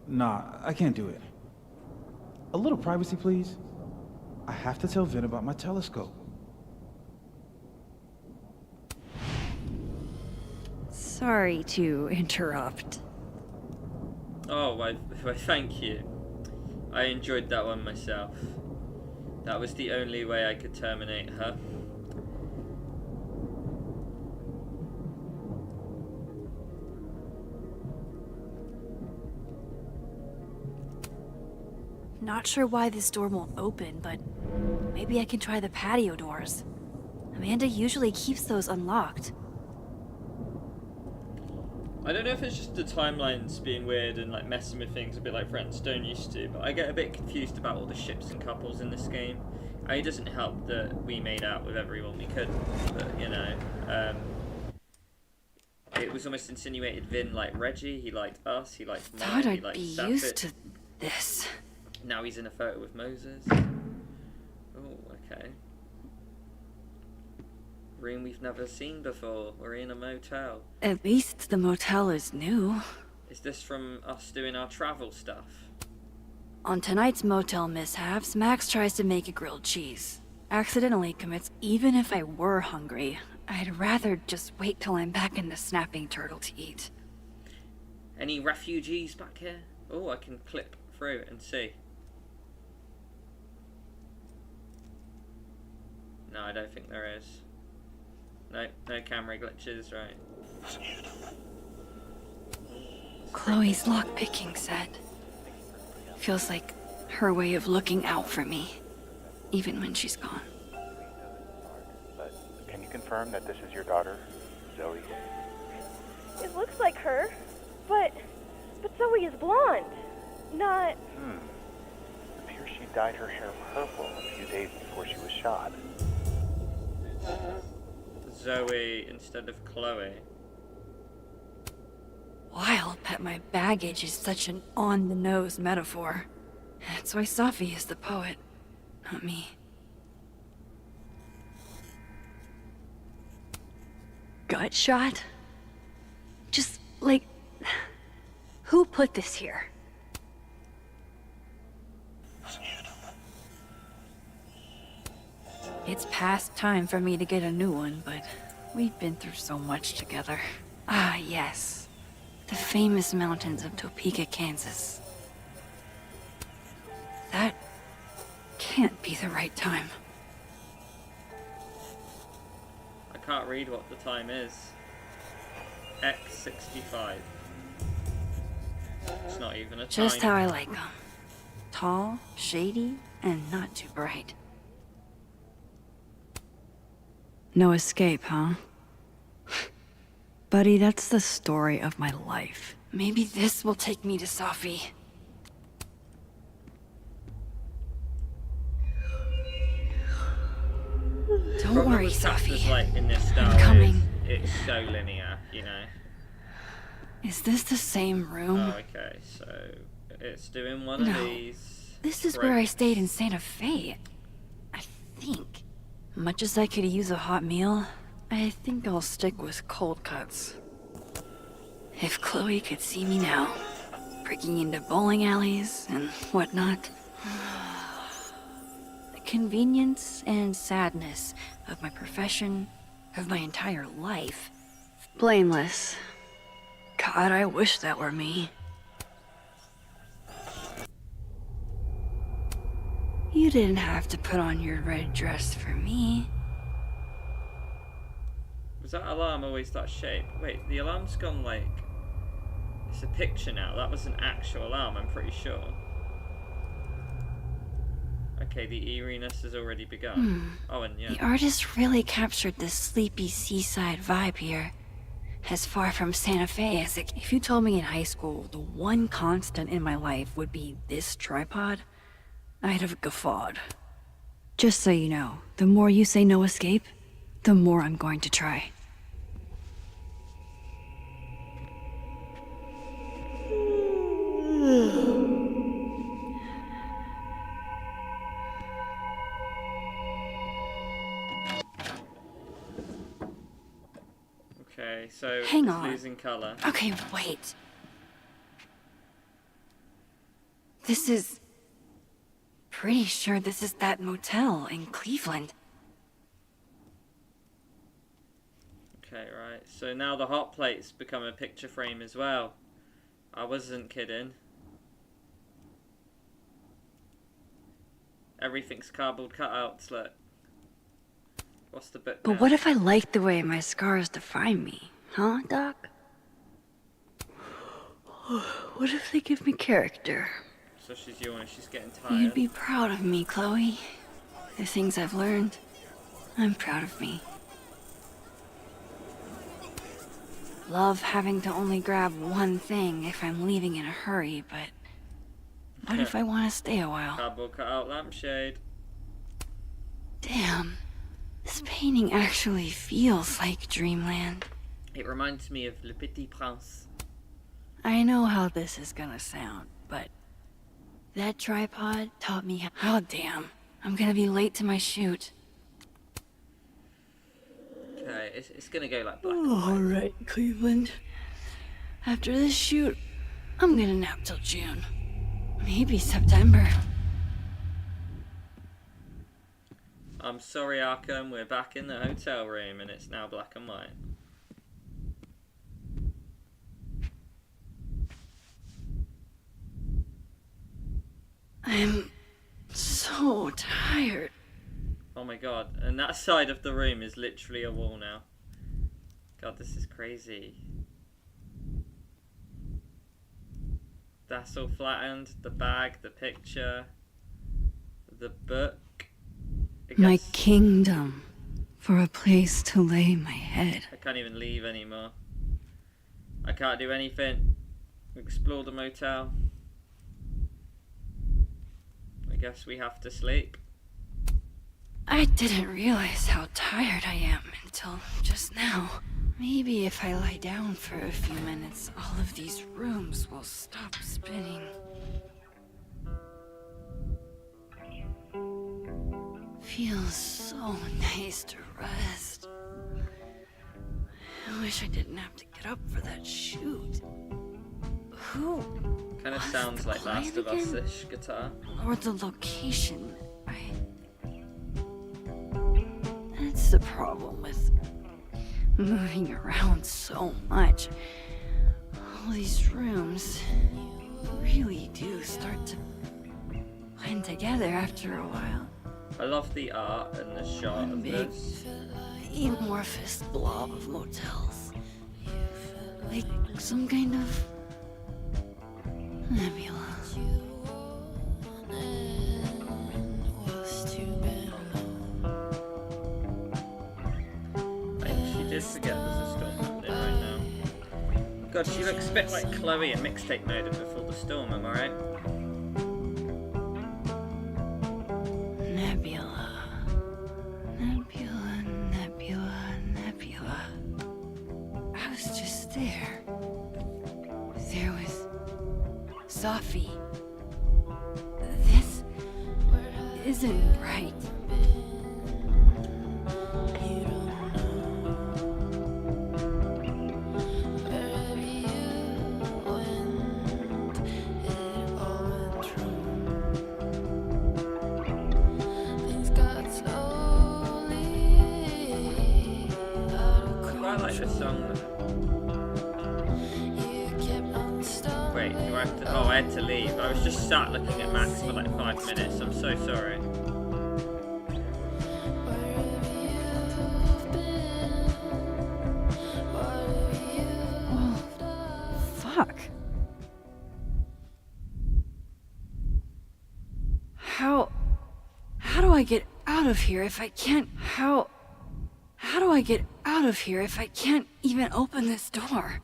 Nah, I can't do it. A little privacy, please. I have to tell Vin about my telescope. Sorry to interrupt. Oh, why, thank you. I enjoyed that one myself. That was the only way I could terminate her. Not sure why this door won't open, but maybe I can try the patio doors. Amanda usually keeps those unlocked. I don't know if it's just the timelines being weird and like messing with things a bit like Friendstone used to, but I get a bit confused about all the ships and couples in this game. It doesn't help that we made out with everyone we could, but you know, it was almost insinuated Vin liked Reggie, he liked us, he liked Mike, Thought he I'd liked be Sapphic. used to this. Now he's in a photo with Moses. Oh, okay. Room we've never seen before. We're in a motel. At least the motel is new. Is this from us doing our travel stuff? On tonight's motel mishaps, Max tries to make a grilled cheese. Accidentally commits even if I were hungry. I'd rather just wait till I'm back in the snapping turtle to eat. Any refugees back here? Oh, I can clip through and see. No, I don't think there is. No, no camera glitches, right? Chloe's lockpicking set. Feels like her way of looking out for me, even when she's gone. But can you confirm that this is your daughter, Zoe? It looks like her, but Zoe is blonde, not... It appears she dyed her hair purple a few days before she was shot. Zoe instead of Chloe. Wild that my baggage is such an on-the-nose metaphor. That's why Safi is the poet, not me. Gut shot? Just, like... Who put this here? It's past time for me to get a new one, but we've been through so much together. Ah, yes. The famous mountains of Topeka, Kansas. That can't be the right time. I can't read what the time is. X65. It's not even a time. Just how I like them. Tall, shady, and not too bright. No escape, huh? Buddy, that's the story of my life. Maybe this will take me to Safi. Don't Problem worry, with chapters Safi. like in this style I'm coming. It's so linear, you know. Is this the same room? Oh, okay, so it's doing one of No. these. This is where I stayed in Santa Fe. I think. Much as I could use a hot meal, I think I'll stick with cold cuts. If Chloe could see me now, breaking into bowling alleys and whatnot. The convenience and sadness of my profession, of my entire life. Blameless. God, I wish that were me. You didn't have to put on your red dress for me. Was that alarm always that shape? Wait, the alarm's gone like... It's a picture now. That was an actual alarm, I'm pretty sure. Okay, the eeriness has already begun. Oh, and yeah. The artist really captured this sleepy seaside vibe here. As far from Santa Fe as it... If you told me in high school the one constant in my life would be this tripod, I'd have guffawed. Just so you know, the more you say no escape, the more I'm going to try. Okay, so Hang it's on. losing colour. Okay, wait. This is... Pretty sure this is that motel in Cleveland. Okay, right. So now the hot plate's become a picture frame as well. I wasn't kidding. Everything's cardboard cutouts, look. What's the bit But now? what if I like the way my scars define me? Huh, Doc? What if they give me character? So she's yawning, she's getting tired. You'd be proud of me, Chloe. The things I've learned, I'm proud of me. Love having to only grab one thing if I'm leaving in a hurry, but... What if I want to stay a while? Cardboard cutout lampshade. Damn. This painting actually feels like dreamland. It reminds me of Le Petit Prince. I know how this is gonna sound, but... That tripod taught me how... Oh, damn. I'm gonna be late to my shoot. Okay, it's gonna go like black and white. Alright, Cleveland. After this shoot, I'm gonna nap till June. Maybe September. I'm sorry, Arkham. We're back in the hotel room and it's now black and white. I'm so tired. Oh my god. And that side of the room is literally a wall now. God, this is crazy. That's all flattened. The bag, the picture, the book. My kingdom, for a place to lay my head. I can't even leave anymore. I can't do anything. Explore the motel. I guess we have to sleep. I didn't realize how tired I am until just now. Maybe if I lie down for a few minutes, all of these rooms will stop spinning. Feels so nice to rest. I wish I didn't have to get up for that shoot. Who? Kind of sounds like Last of Us-ish guitar. Or the location. That's the problem with moving around so much. All these rooms really do start to blend together after a while. I love the art and the shot of this. Amorphous blob of motels. Like some kind of nebula. She did forget there's a storm happening right now. God, she looks a bit like Chloe in mixtape mode of Before the Storm, am I right? Nebula. Nebula, nebula, nebula. I was just there. There was Sophie. This isn't right. I like this song. Wait, do I have to? Oh, I had to leave. I was just sat looking at Max for like 5 minutes. I'm so sorry. Oh, fuck. How do I get out of here if I can't? How do I get out of here if I can't even open this door?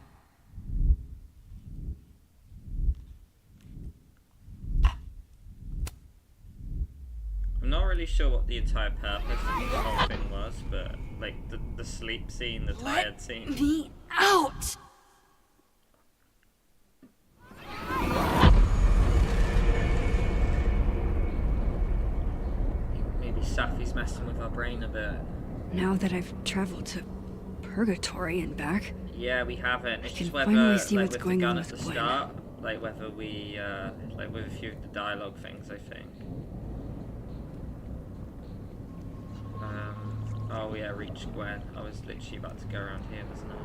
I'm not really sure what the entire purpose of the whole thing was, but like the sleep scene, the tired scene. Let me out! Maybe Safi's messing with our brain a bit. Now that I've traveled to Purgatory and back, Yeah, we haven't. It's can just whether, finally see like, what's with the going gun on at the with Gwen. start, like whether we, like with a few of the dialogue things, I think. Oh yeah, reach Gwen. I was literally about to go around here, wasn't I?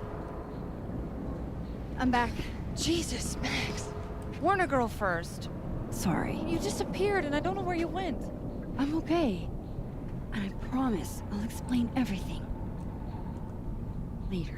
I'm back. Jesus, Max. Warn a girl first. Sorry. You disappeared and I don't know where you went. I'm okay. And I promise I'll explain everything later.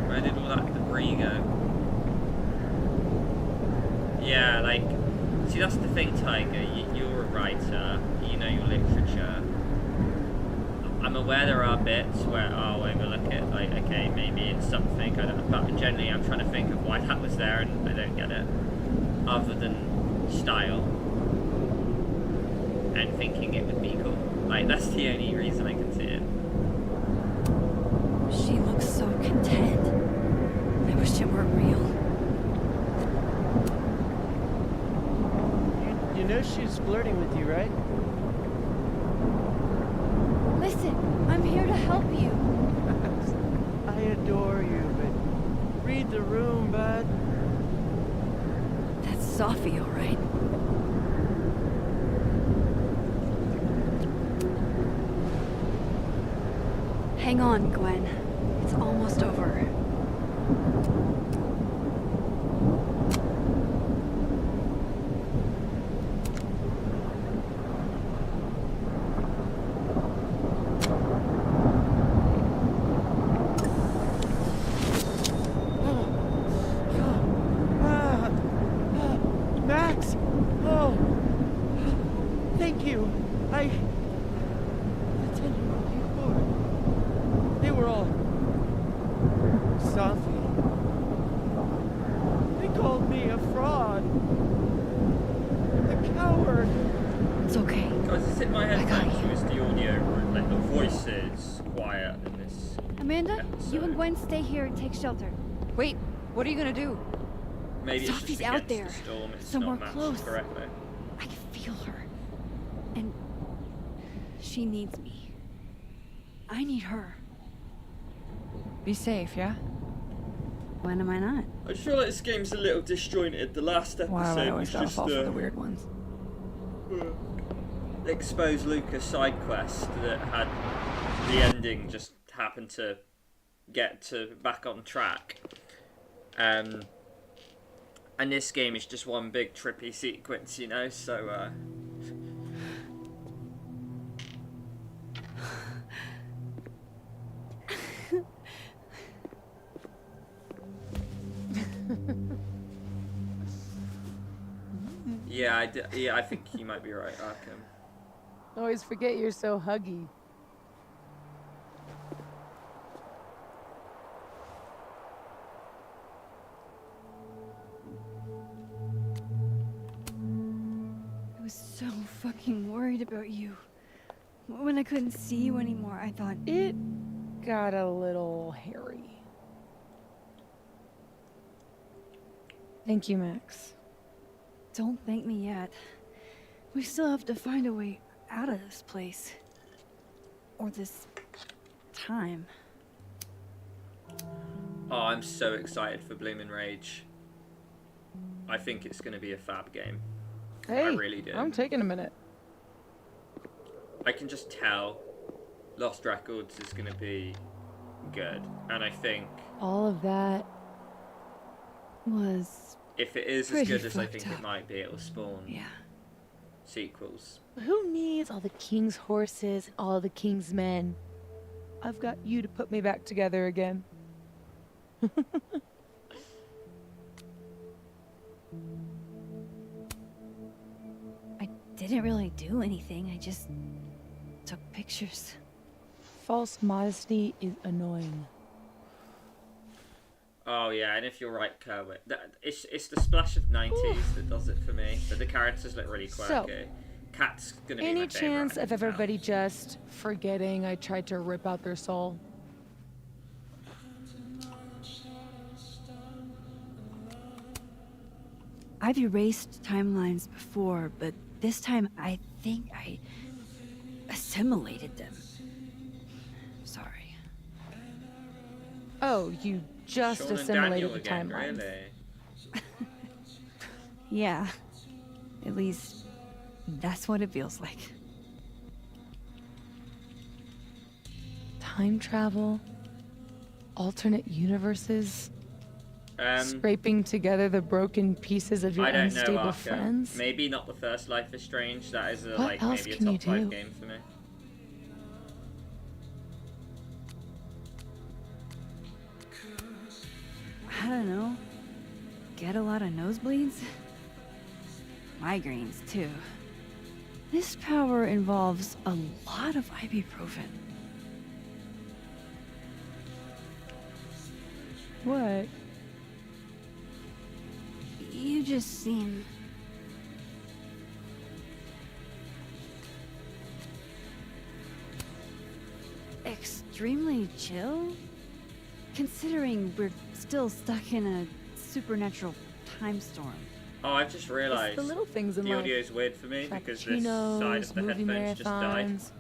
Where did all that debris go? Yeah, like, see, that's the thing, Tiger. You're a writer. You know your literature. I'm aware there are bits where I'll overlook it, like, okay, maybe it's something, I don't know, but generally I'm trying to think of why that was there and I don't get it. Other than style. And thinking it would be cool. Like, that's the only reason I can see it. She looks so content. I wish it weren't real. You know she's flirting with you, right? Listen, I'm here to help you. I adore you, but read the room, bud. That's Sophie, all right. Hang on, Gwen. It's almost over. Max! Oh! Thank you. I didn't know who you were. They were all Sophie. They called me a fraud. A coward. It's okay. Guys, it's in my I got headphones, you. so is the audio, like the voice is quiet in this Amanda, episode. you and Gwen stay here and take shelter. Wait, what are you gonna do? Maybe it's Sophie's just out against there, the storm, it's somewhere not matched close. correctly. I can feel her. And she needs me. I need her. Be safe, yeah? When am I not? I just feel like this game's a little disjointed. The last episode Why do I always was gotta just fall for the weird ones? expose Lucas side quest that had the ending just happened to get to back on track. And this game is just one big trippy sequence, you know, so yeah, I think you might be right, Arkham. Always forget you're so huggy. I was so fucking worried about you. When I couldn't see you anymore, I thought, It got a little hairy. Thank you, Max. don't thank me yet. We still have to find a way out of this place. Or this time. Oh, I'm so excited for Bloom and Rage. I think it's going to be a fab game. Hey, I really do. I'm taking a minute. I can just tell Lost Records is going to be good. And I think All of that. Was if it is as pretty good as I fucked think up. it might be, it'll spawn yeah. sequels. Who needs all the king's horses and all the king's men? I've got you to put me back together again. I didn't really do anything. I just took pictures. False modesty is annoying. Oh yeah, and if you're right, Kerwin, it's the splash of 90s that does it for me. But the characters look really quirky. So, Cat's gonna be Any my favorite, chance I of can tell. everybody just forgetting I tried to rip out their soul? I've erased timelines before, but this time I think I assimilated them. Sorry. Oh, you just Sean and assimilated Daniel the again, timeline. really? Yeah. At least, that's what it feels like. Time travel, alternate universes, scraping together the broken pieces of your I don't know, unstable Arkham. friends. Maybe not the first Life is Strange. That is What like else maybe a can you top 5 do? game for me. I don't know. Get a lot of nosebleeds? Migraines, too. This power involves a lot of ibuprofen. What? You just seem... extremely chill? Considering we're still stuck in a supernatural time storm. Oh, I've just realised the little things in the life. audio is weird for me because this side Frappuccinos, of the movie headphones just died. marathons,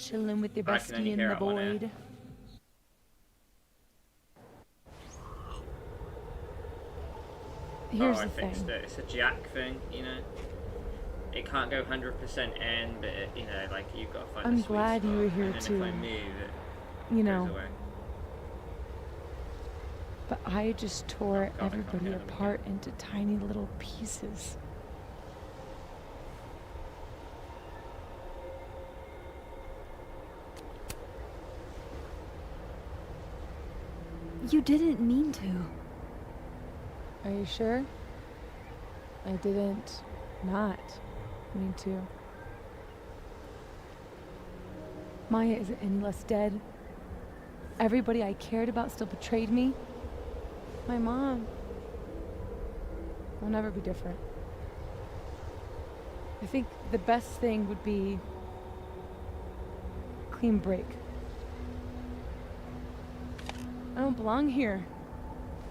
chilling with your I can only bestie in hear the it on air. void. Here's I the fixed thing. it. It's a jack thing, you know. It can't go 100% in, but it, you know, like you've got to find I'm the sweet glad you spot. were here and then too. if I move, it You goes know, away. but I just tore God, I can't everybody get them apart into tiny little pieces. You didn't mean to. Are you sure? I didn't not mean to. Maya isn't any less dead. Everybody I cared about still betrayed me. My mom will never be different. I think the best thing would be a clean break. I don't belong here.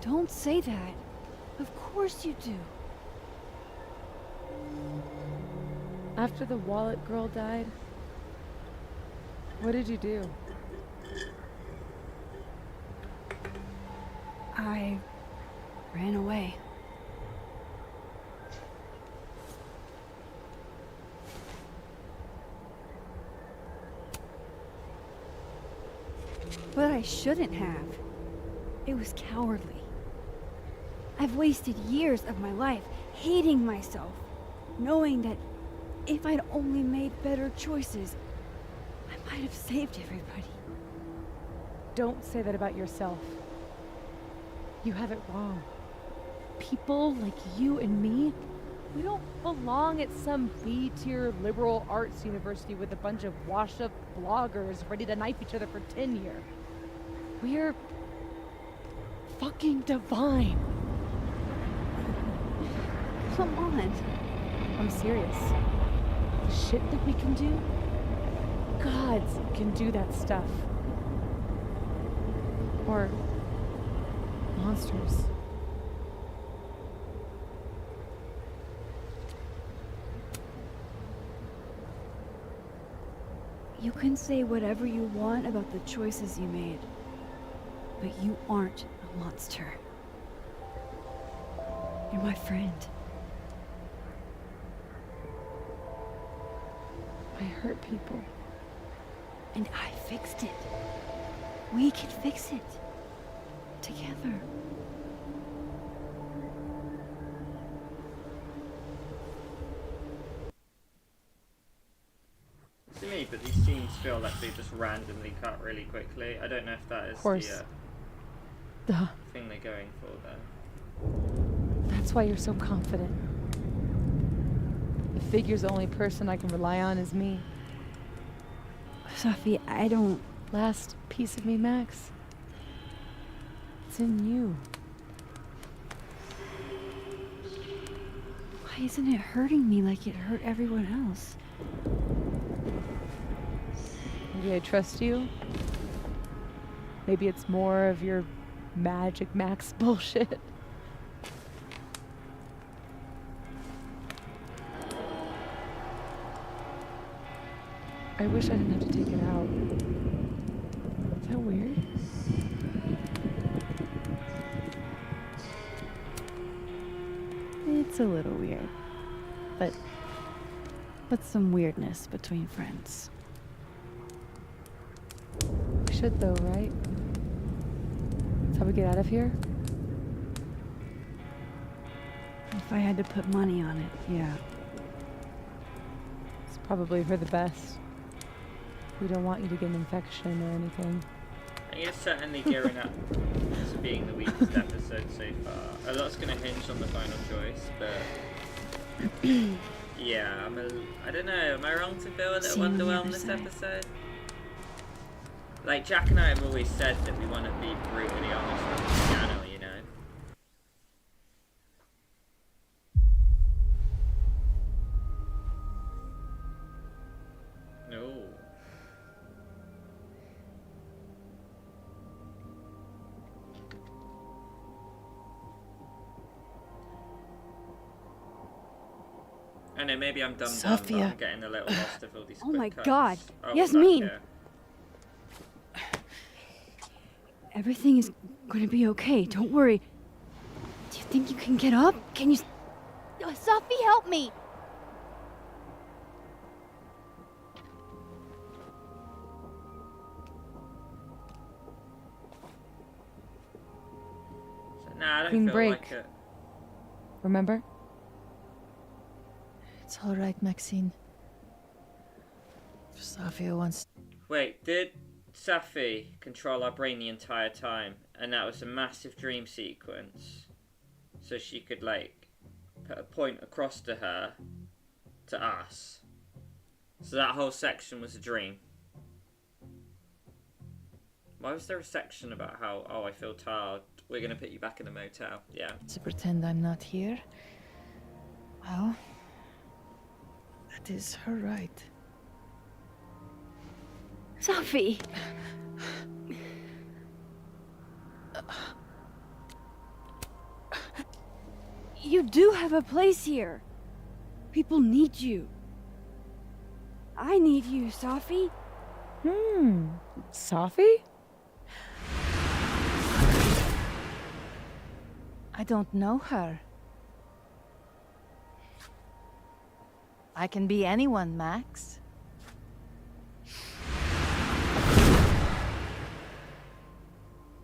Don't say that. Of course you do. After the wallet girl died, what did you do? I ran away. But I shouldn't have. It was cowardly. I've wasted years of my life hating myself, knowing that if I'd only made better choices, I might have saved everybody. Don't say that about yourself. You have it wrong. People like you and me, we don't belong at some B-tier liberal arts university with a bunch of washed-up bloggers ready to knife each other for tenure. We're fucking divine. Come on. I'm serious. The shit that we can do, gods can do that stuff. Or monsters. You can say whatever you want about the choices you made, but you aren't a monster. You're my friend. I hurt people. And I fixed it. We can fix it. Together. To me, but these scenes feel like they just randomly cut really quickly. I don't know if that is Of course. the Duh. thing they're going for there. That's why you're so confident. The figure's the only person I can rely on is me. Sophie, I don't... Last piece of me, Max. It's in you. Why isn't it hurting me like it hurt everyone else? Maybe I trust you. Maybe it's more of your Magic Max bullshit. I wish I didn't have to take it out. Is that weird? It's a little weird. But some weirdness between friends. We should though, right? That's how we get out of here? If I had to put money on it, yeah. It's probably for the best. We don't want you to get an infection or anything. It's certainly gearing up to being the weakest episode so far. A lot's going to hinge on the final choice, but yeah, I don't know, am I wrong to feel a little underwhelmed this episode? Like, Jack and I have always said that we want to be brutally honest with the channel, you know? No. I know, maybe I'm dumb, but Sophia. I'm getting a little lost of all these Oh quick my cuts. God. Oh, Yasmin. back here. Everything is going to be okay. Don't worry. Do you think you can get up? Can you... Sophie, help me! So, nah, I don't Clean feel break. like it. Remember? It's all right, Maxine. Sophia wants. Wait, did Safi control our brain the entire time, and that was a massive dream sequence, so she could like put a point across to her, to us. So that whole section was a dream. Why was there a section about how, oh, I feel tired, we're gonna put you back in a motel? Yeah. To pretend I'm not here. Well, that is her right. Sophie! You do have a place here. People need you. I need you, Sophie. Sophie? I don't know her. I can be anyone, Max.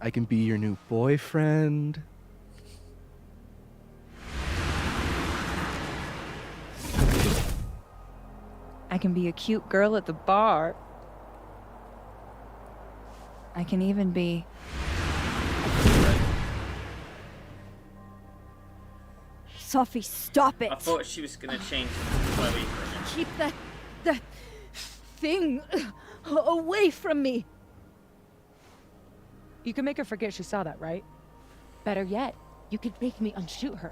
I can be your new boyfriend. I can be a cute girl at the bar. I can even be. Sophie, stop it! I thought she was gonna change to Chloe for a minute. Keep that thing away from me. You can make her forget she saw that, right? Better yet, you could make me unshoot her.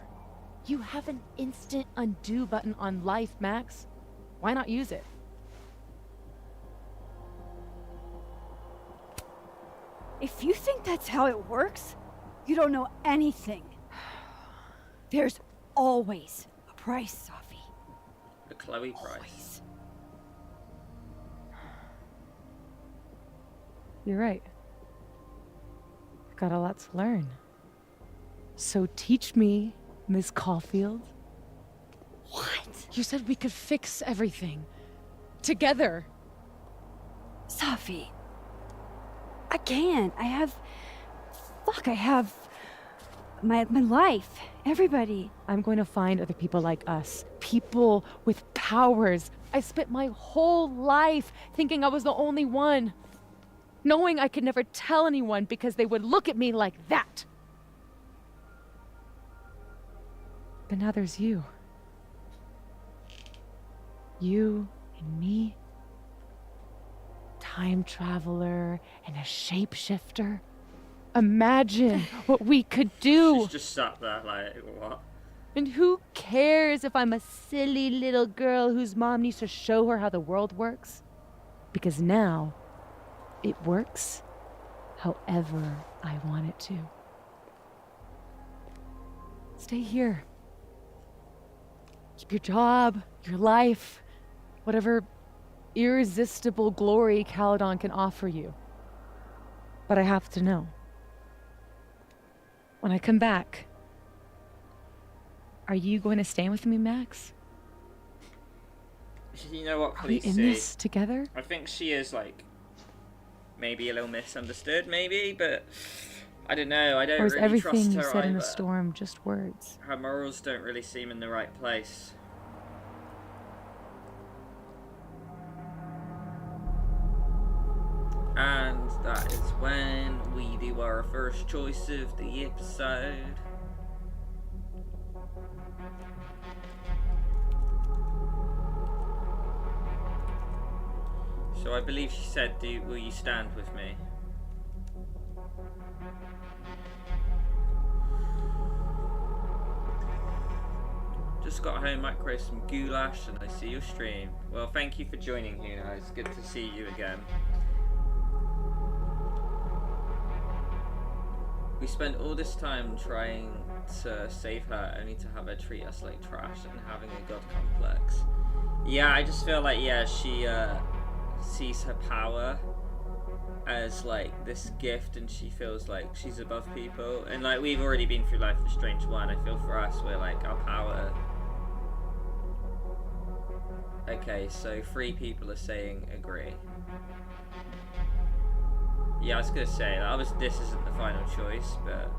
You have an instant undo button on life, Max. Why not use it? If you think that's how it works, you don't know anything. There's always a price, Sophie. The Chloe price. Always. You're right. I've got a lot to learn. So teach me, Miss Caulfield. What? You said we could fix everything. Together. Sophie. I can't. I have my life. Everybody. I'm going to find other people like us. People with powers. I spent my whole life thinking I was the only one. Knowing I could never tell anyone because they would look at me like that. But now there's you. You and me. Time traveler and a shapeshifter. Imagine what we could do. She's just sat there like, what? And who cares if I'm a silly little girl whose mom needs to show her how the world works? Because now, it works however I want it to. Stay here. Keep your job, your life, whatever irresistible glory Caledon can offer you. But I have to know. When I come back, are you going to stay with me, Max? You know what, Are we in Khaleesi? this together? I think she is like maybe a little misunderstood, maybe, but I don't know. I don't Or is really everything trust you her said in either. the storm just words? Her morals don't really seem in the right place. And that is when we do our first choice of the episode. So I believe she said, will you stand with me? Just got home, microwaved some goulash, and I see your stream. Well, thank you for joining, Huna. It's good to see you again. We spent all this time trying to save her, only to have her treat us like trash and having a god complex. Yeah, I just feel like, yeah, she sees her power as like this gift, and she feels like she's above people. And like, we've already been through Life is Strange 1. I feel for us, we're like, our power. Okay, so 3 people are saying agree. Yeah, I was gonna say this isn't the final choice, but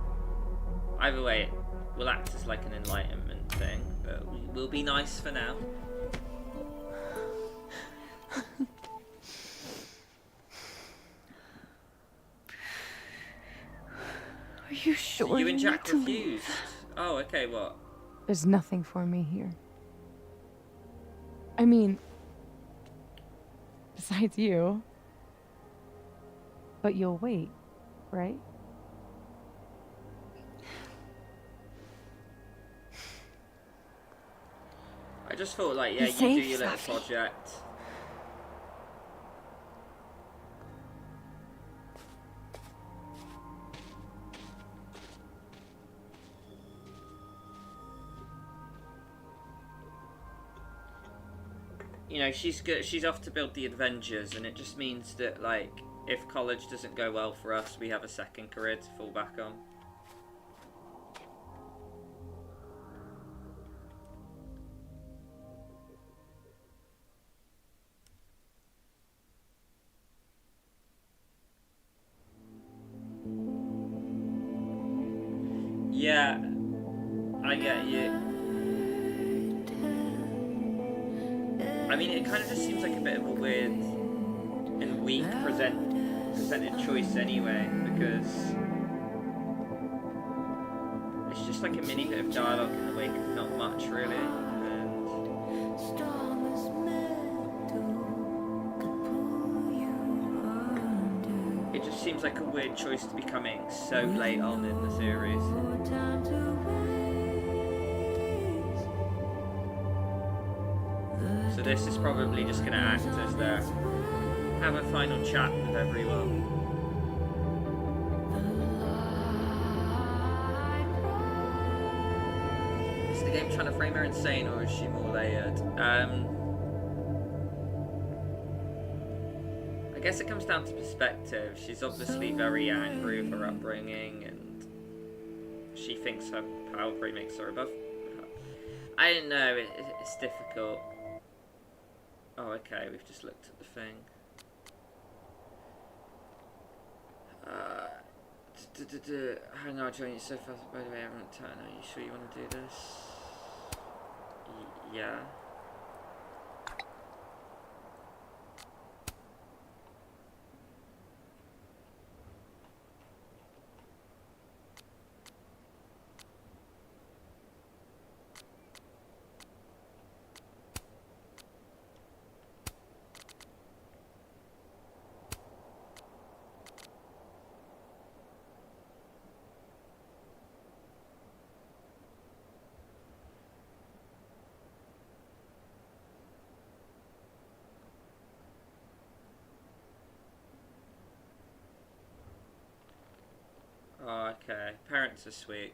either way, it will act as like an enlightenment thing. But we'll be nice for now. Are you sure You and Jack need to refused. leave? Oh, okay. What? There's nothing for me here. I mean, besides you. But you'll wait, right? I just thought like, yeah, Be you do safe, your little Safi. project. You know, she's good. She's off to build the Avengers, and it just means that, like, if college doesn't go well for us, we have a second career to fall back on. Yeah, I get you. I mean, it kind of just seems like a bit of a weird and weak presented choice anyway, because it's just like a mini bit of dialogue in the wake of not much really, and it just seems like a weird choice to be coming so late on in the series. So this is probably just going to act as their have a final chat with everyone. Is the game trying to frame her insane, or is she more layered? I guess it comes down to perspective. She's obviously very angry with her upbringing, and she thinks her power probably makes her above her. I don't know, it's difficult. Oh, okay, we've just looked at the thing. Hang on, join you so fast. By the way, I haven't turned. Are you sure you want to do this? Yeah. Oh, okay. Parents are sweet.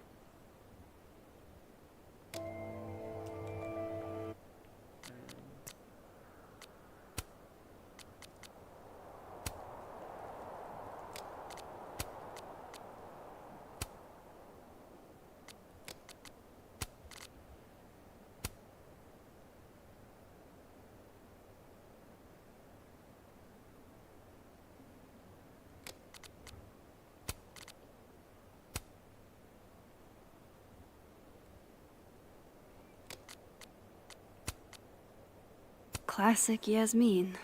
Classic Yasmin,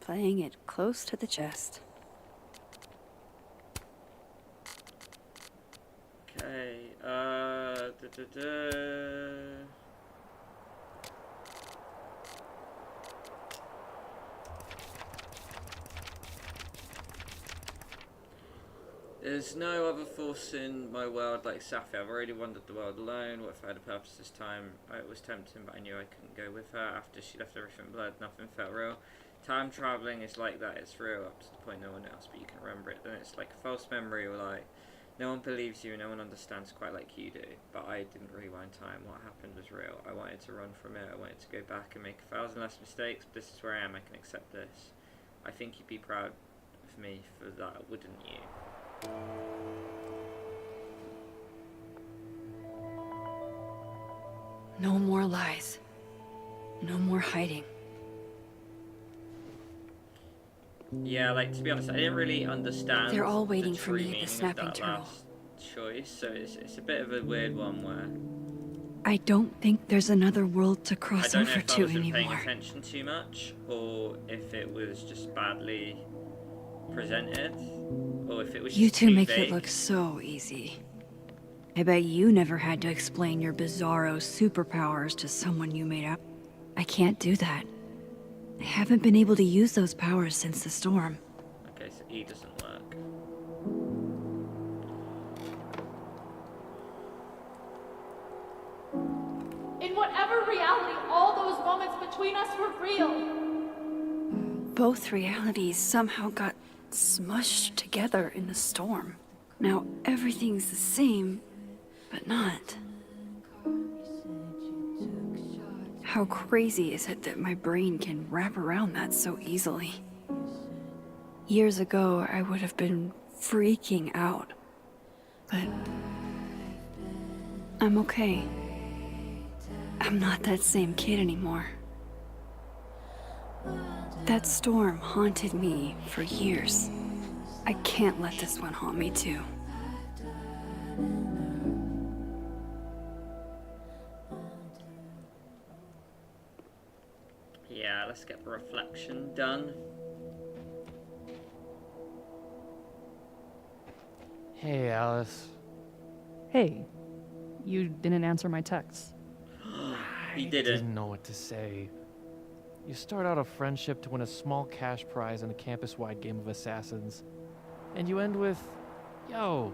playing it close to the chest. Okay, There's no other force in my world like Safi. I've already wandered the world alone. What if I had a purpose this time? It was tempting, but I knew I couldn't go with her. After she left everything blurred, nothing felt real. Time traveling is like that. It's real up to the point no one else, but you can remember it. Then it's like a false memory or like No one believes you, no one understands quite like you do, but I didn't rewind time. What happened was real. I wanted to run from it, I wanted to go back and make 1,000 less mistakes, but this is where I am, I can accept this. I think you'd be proud of me for that, wouldn't you? No more lies. No more hiding. Yeah, like, to be honest, I didn't really understand. They're all waiting the for true me at meaning the of snapping that turtle. last choice, so it's a bit of a weird one where I don't think there's another world to I cross don't know over if I to wasn't paying anymore. attention too much, or if it was just badly presented, or if it was You just two too make vague. it look so easy. I bet you never had to explain your bizarro superpowers to someone you made up. I can't do that. I haven't been able to use those powers since the storm. Okay, so E doesn't work. In whatever reality, all those moments between us were real. Both realities somehow got smushed together in the storm. Now everything's the same, but not. How crazy is it that my brain can wrap around that so easily? Years ago, I would have been freaking out. But I'm okay. I'm not that same kid anymore. That storm haunted me for years. I can't let this one haunt me too. Yeah, let's get the reflection done. Hey, Alice. Hey, you didn't answer my texts. He I didn't. didn't know what to say. You start out a friendship to win a small cash prize in a campus-wide game of assassins. And you end with, yo,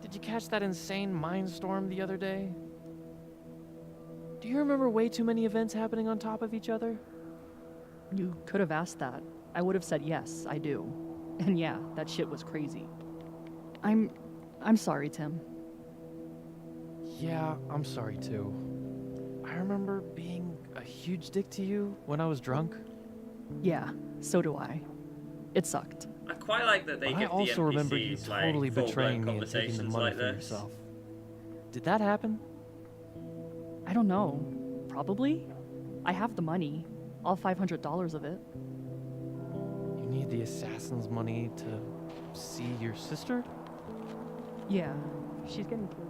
did you catch that insane mindstorm the other day? Do you remember way too many events happening on top of each other? You could have asked that. I would have said yes, I do. And yeah, that shit was crazy. I'm sorry, Tim. Yeah, I'm sorry too. I remember being a huge dick to you when I was drunk. Yeah, so do I. It sucked. I quite like that they But I give the also remember you NPCs totally like betraying full-blown me and taking the conversations money like for this. yourself. Did that happen? I don't know. Probably? I have the money. All $500 of it. You need the assassin's money to see your sister? Yeah, she's getting killed.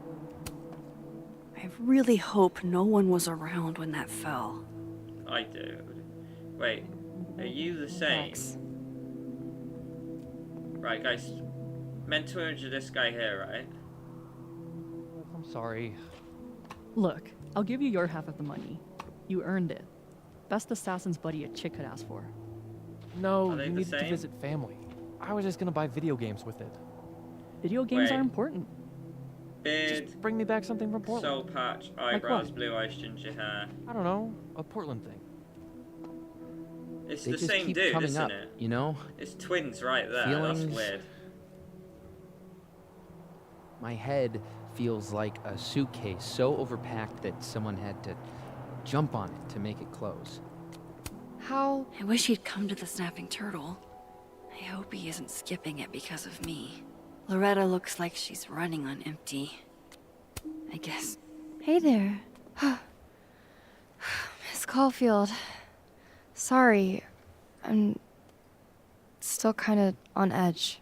I really hope no one was around when that fell. I do. Wait, are you the same? Thanks. Right, guys. Mental image of this guy here, right? I'm sorry. Look, I'll give you your half of the money. You earned it. Best assassin's buddy a chick could ask for. No, Are they you the needed to same? visit family. I was just gonna buy video games with it. Video games Wait. are important. Beard, Just bring me back something from Portland. soul patch, what? eyebrows, blue eyes, ginger hair. I don't know, a Portland thing. It's They the just same keep dude, coming isn't up, it? you know? It's twins right there. Feelings. That's weird. My head feels like a suitcase so overpacked that someone had to jump on it to make it close. How? I wish he'd come to the snapping turtle. I hope he isn't skipping it because of me. Loretta looks like she's running on empty. I guess. Hey there. Miss Caulfield. Sorry. I'm still kind of on edge.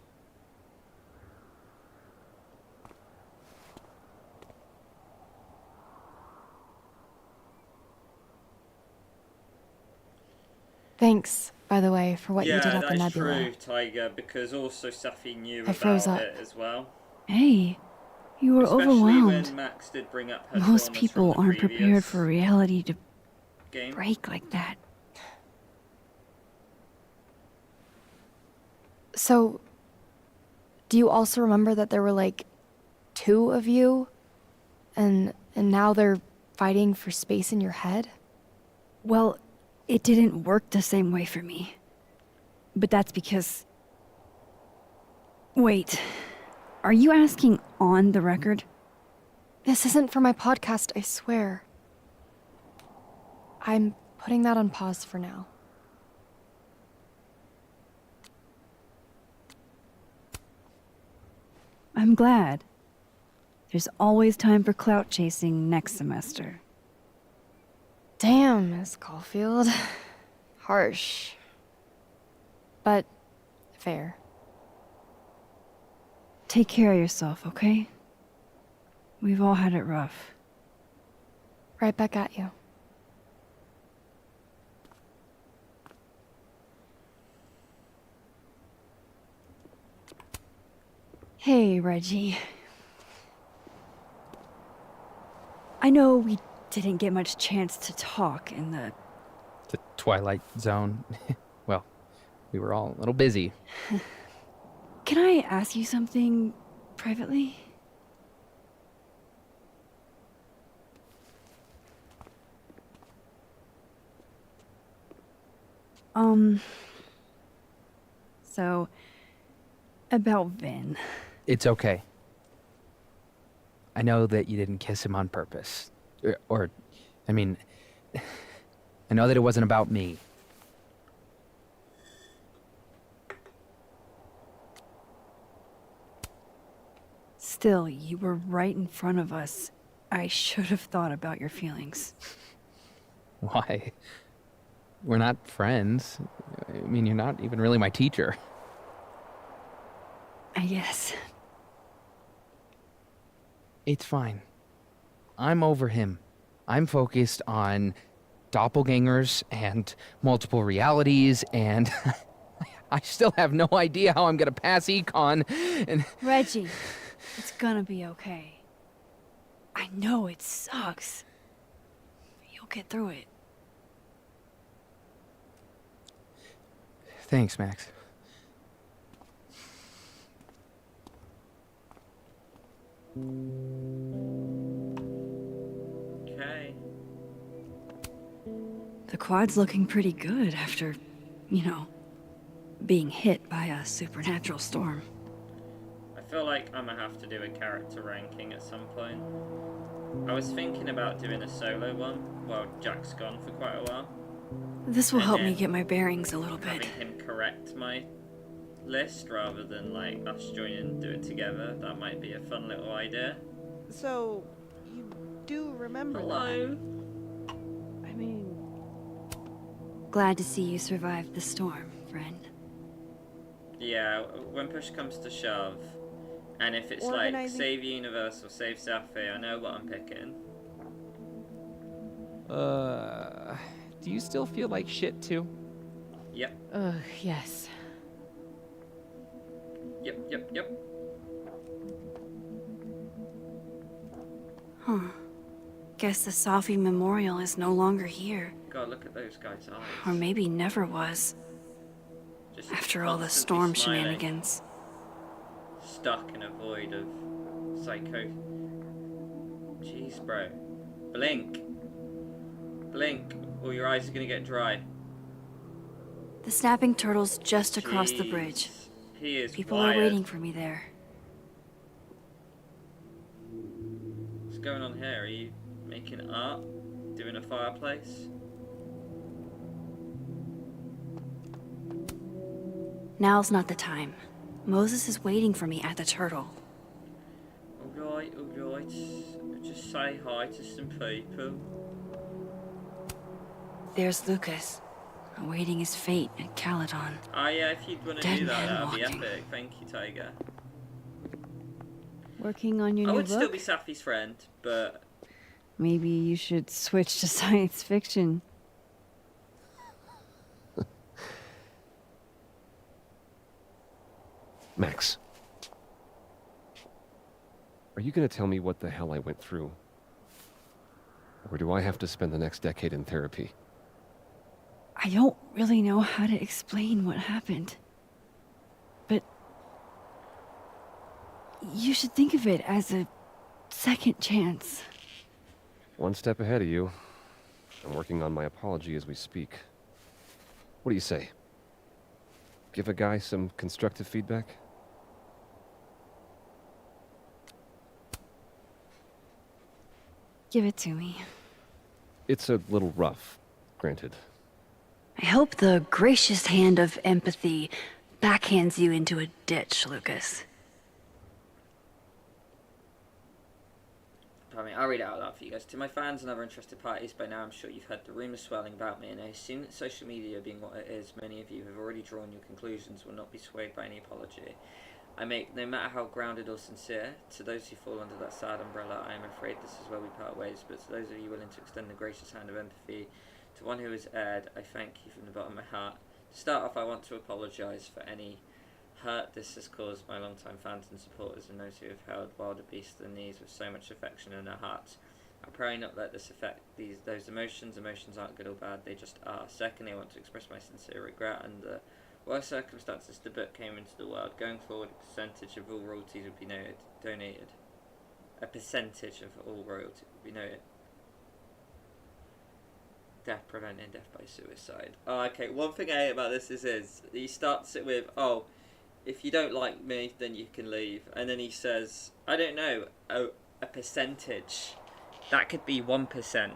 Thanks, by the way, for what you did at the that's nebula. true, Tiger, because also Safi knew I froze about up. it as well. Hey, you were Especially overwhelmed. when Max did bring up her Most traumas people from the aren't prepared previous for reality to game. break like that. So, do you also remember that there were like 2 of you? And now they're fighting for space in your head? Well, it didn't work the same way for me. But that's because... Wait. Are you asking on the record? This isn't for my podcast, I swear. I'm putting that on pause for now. I'm glad. There's always time for clout chasing next semester. Damn, Miss Caulfield. Harsh. But fair. Take care of yourself, okay? We've all had it rough. Right back at you. Hey, Reggie. I know we didn't get much chance to talk in the Twilight Zone. Well, we were all a little busy. Can I ask you something privately? So, about Vin. It's okay. I know that you didn't kiss him on purpose. I mean, I know that it wasn't about me. Still, you were right in front of us. I should have thought about your feelings. Why? We're not friends. I mean, you're not even really my teacher. I guess. It's fine. I'm over him. I'm focused on doppelgangers and multiple realities, and I still have no idea how I'm gonna pass econ, and... Reggie, it's gonna be okay. I know it sucks. You'll get through it. Thanks, Max. Okay. The quad's looking pretty good after, being hit by a supernatural storm. I feel like I'm gonna have to do a character ranking at some point. I was thinking about doing a solo one while Jack's gone for quite a while. This will help me get my bearings a little bit. Having him correct my list rather than like us join and do it together. That might be a fun little idea. So, you do remember Hello. that? I mean... Glad to see you survived the storm, friend. Yeah, when push comes to shove, and if it's like save universe or save Sapphi, I know what I'm picking. Do you still feel like shit too? Yep. Yes. Yep. Huh. Guess the Safi Memorial is no longer here. God, look at those guys' eyes. Or maybe never was. Just after all the constantly storm smiling. shenanigans. Stuck in a void of psycho. Jeez, bro. Blink. Blink, or your eyes are gonna get dry. The snapping turtle's just across the bridge. He is People wired. are waiting for me there. What's going on here? Are you making art? Doing a fireplace? Now's not the time. Moses is waiting for me at the turtle. Alright. Just say hi to some people. There's Lucas, awaiting his fate at Caledon. Ah, yeah, if you'd want to Dead do that, man that would be walking. epic. Thank you, Tiger. Working on your I new would book? still be Safi's friend, but Maybe you should switch to science fiction. Max. Are you gonna tell me what the hell I went through? Or do I have to spend the next decade in therapy? I don't really know how to explain what happened. But you should think of it as a second chance. One step ahead of you. I'm working on my apology as we speak. What do you say? Give a guy some constructive feedback? Give it to me. It's a little rough, granted. I hope the gracious hand of empathy backhands you into a ditch, Lucas. Pardon me, I'll read it out loud for you guys. To my fans and other interested parties, by now I'm sure you've heard the rumours swirling about me, and I assume that social media being what it is, many of you have already drawn your conclusions will not be swayed by any apology. I make no matter how grounded or sincere, to those who fall under that sad umbrella, I am afraid this is where we part ways, but to those of you willing to extend the gracious hand of empathy, to one who has erred, I thank you from the bottom of my heart. To start off, I want to apologise for any hurt this has caused my long-time fans and supporters and those who have held wilder beasts than these with so much affection in their hearts. I pray not let this affect those emotions. Emotions aren't good or bad, they just are. Secondly, I want to express my sincere regret under what circumstances the book came into the world. Going forward, a percentage of all royalties would be donated. A percentage of all royalties would be noted. Death preventing death by suicide. Oh, okay. One thing I hate about this is he starts it with, oh, if you don't like me, then you can leave. And then he says, I don't know, a percentage. That could be 1%.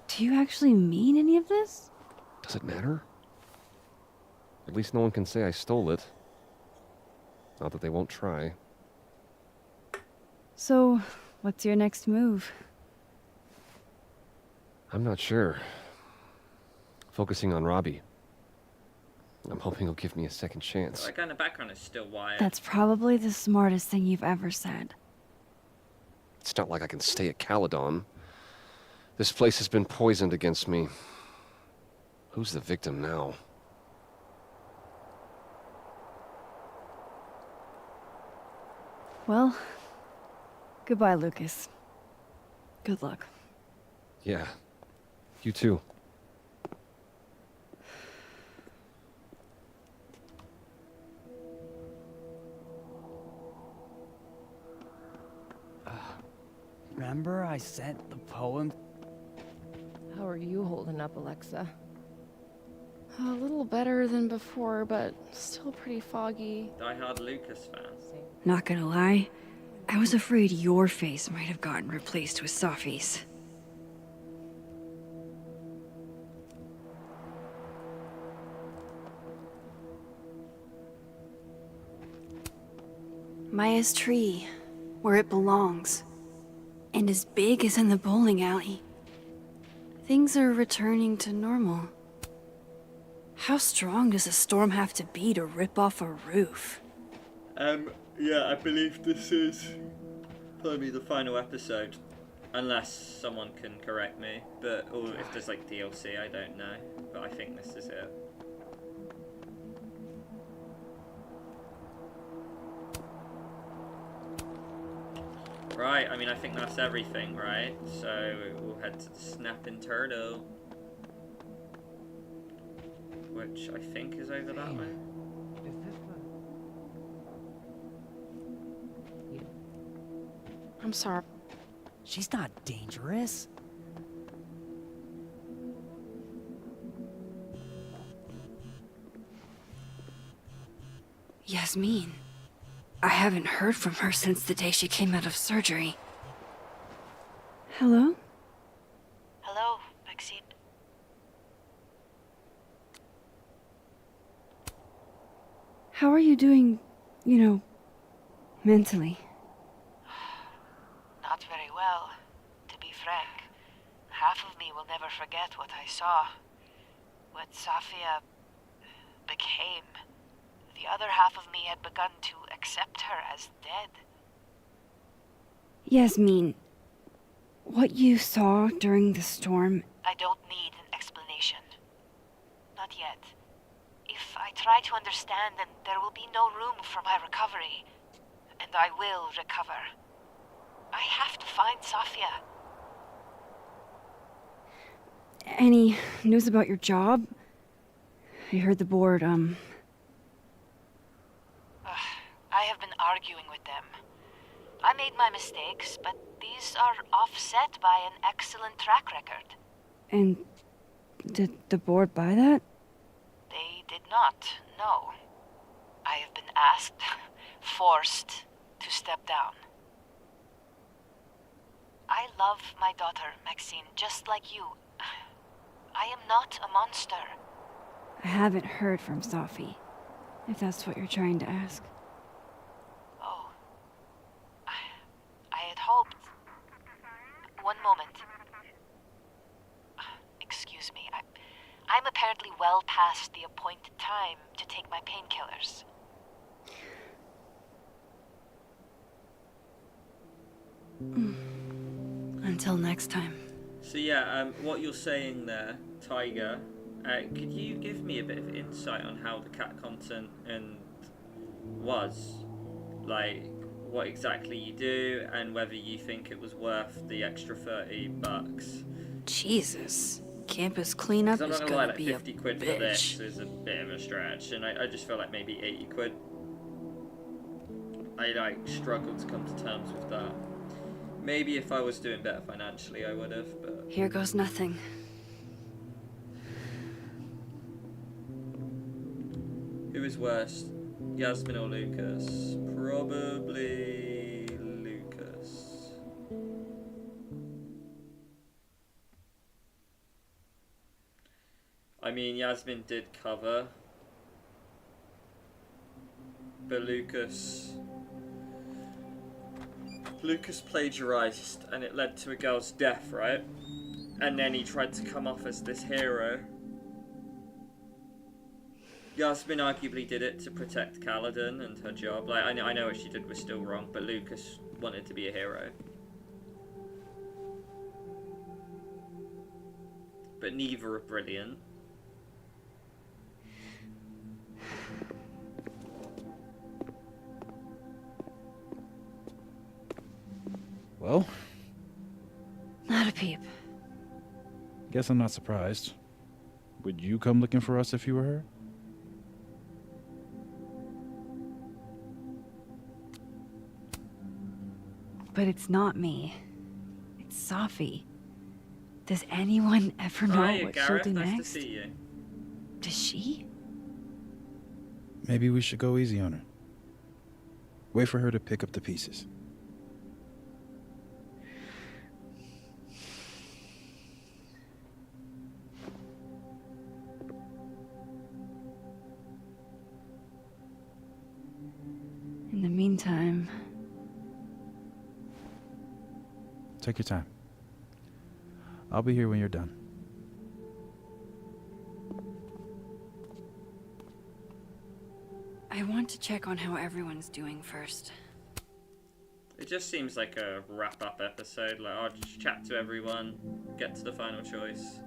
Do you actually mean any of this? Does it matter? At least no one can say I stole it. Not that they won't try. So, what's your next move? I'm not sure. Focusing on Robbie. I'm hoping he'll give me a second chance. That guy in the background is still wired. That's probably the smartest thing you've ever said. It's not like I can stay at Caledon. This place has been poisoned against me. Who's the victim now? Well, goodbye, Lucas. Good luck. Yeah, you too. Remember I sent the poem? How are you holding up, Alexa? A little better than before, but still pretty foggy. Die Hard Lucas fan. Not gonna lie, I was afraid your face might have gotten replaced with Safi's. Maya's tree, where it belongs. And as big as in the bowling alley. Things are returning to normal. How strong does a storm have to be to rip off a roof? Yeah, I believe this is probably the final episode. Unless someone can correct me, or if there's like DLC, I don't know. But I think this is it. Right, I mean, I think that's everything, right? So we'll head to the Snapping Turtle, which I think is over that way. Is this the... I'm sorry. She's not dangerous. Yasmin. I haven't heard from her since the day she came out of surgery. Hello? Hello, Maxine. How are you doing, mentally? Not very well, to be frank. Half of me will never forget what I saw. What Safia became. The other half of me had begun to accept her as dead. Yasmin, what you saw during the storm... I don't need an explanation. Not yet. If I try to understand, then there will be no room for my recovery. And I will recover. I have to find Safia. Any news about your job? I heard the board, I have been arguing with them. I made my mistakes, but these are offset by an excellent track record. And did the board buy that? They did not, no. I have been asked, forced to step down. I love my daughter, Maxine, just like you. I am not a monster. I haven't heard from Sophie, if that's what you're trying to ask. Oh. I had hoped... One moment. Excuse me. I'm apparently well past the appointed time to take my painkillers. Until next time. So yeah, what you're saying there, Tiger, could you give me a bit of insight on how the cat content and was? Like, what exactly you do, and whether you think it was worth the extra $30. Jesus. Campus cleanup I'm is not gonna lie, gonna like be 50 a quid for bitch. this is a bit of a stretch, and I just feel like maybe 80 quid. I like struggled to come to terms with that. Maybe if I was doing better financially, I would have, but... Here goes nothing. Who is worse, Yasmin or Lucas? Probably Lucas. I mean, Yasmin did cover, but Lucas plagiarized, and it led to a girl's death, right? And then he tried to come off as this hero. Yasmin arguably did it to protect Kaladin and her job. Like, I know what she did was still wrong, but Lucas wanted to be a hero. But neither are brilliant. Well? Not a peep. Guess I'm not surprised. Would you come looking for us if you were her? But it's not me. It's Sophie. Does anyone ever know Hiya, what Gareth. she'll do Nice next? to see you. Does she? Maybe we should go easy on her. Wait for her to pick up the pieces. In the meantime... Take your time. I'll be here when you're done. I want to check on how everyone's doing first. It just seems like a wrap-up episode. Like, I'll just chat to everyone, get to the final choice.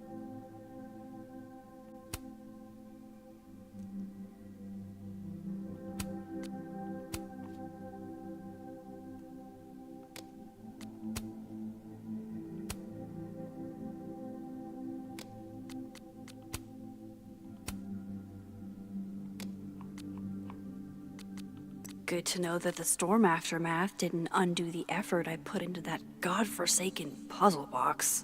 Good to know that the storm aftermath didn't undo the effort I put into that godforsaken puzzle box.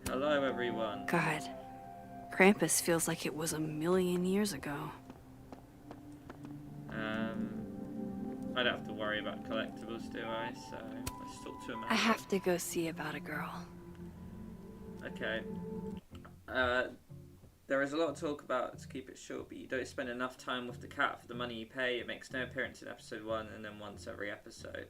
Hello, everyone. God, Krampus feels like it was 1,000,000 years ago. I don't have to worry about collectibles, do I? So let's talk to him. I have to go see about a girl. Okay. There is a lot of talk about, to keep it short, but you don't spend enough time with the cat for the money you pay. It makes no appearance in episode 1 and then once every episode.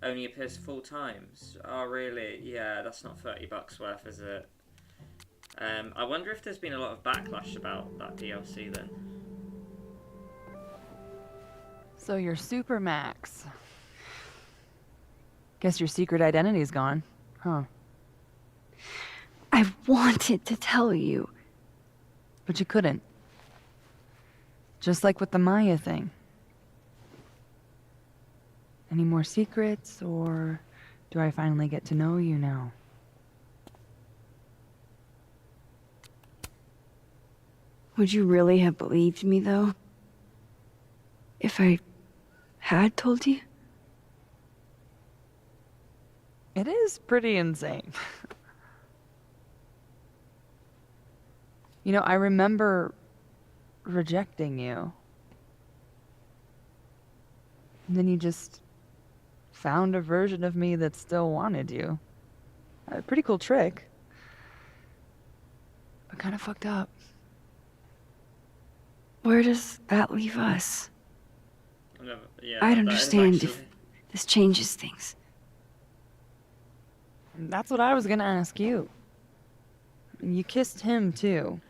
Only appears 4 times. Oh, really? Yeah, that's not $30 worth, is it? I wonder if there's been a lot of backlash about that DLC then. So you're Super Max. Guess your secret identity's gone, huh? I wanted to tell you. But you couldn't. Just like with the Maya thing. Any more secrets, or do I finally get to know you now? Would you really have believed me, though? If I had told you? It is pretty insane. You know, I remember rejecting you. And then you just found a version of me that still wanted you. A pretty cool trick. But kind of fucked up. Where does that leave us? Yeah, I'd that is understand if actually- this changes things. That's what I was gonna ask you. You kissed him too.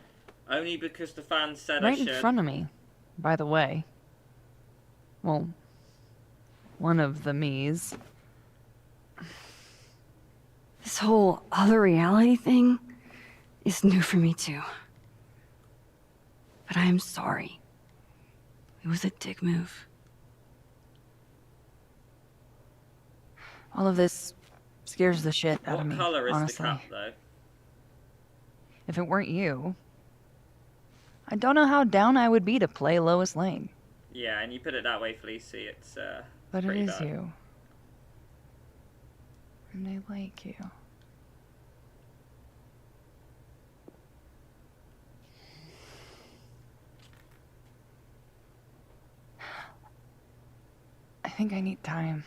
Only because the fans said Right I in should. front of me, by the way. Well, one of the me's. This whole other reality thing is new for me too. But I am sorry. It was a dick move. All of this scares the shit out of me, What colour is honestly. the cat, though? If it weren't you, I don't know how down I would be to play Lois Lane. Yeah, and you put it that way, Felicie. It's But it pretty is bad. you. And I like you. I think I need time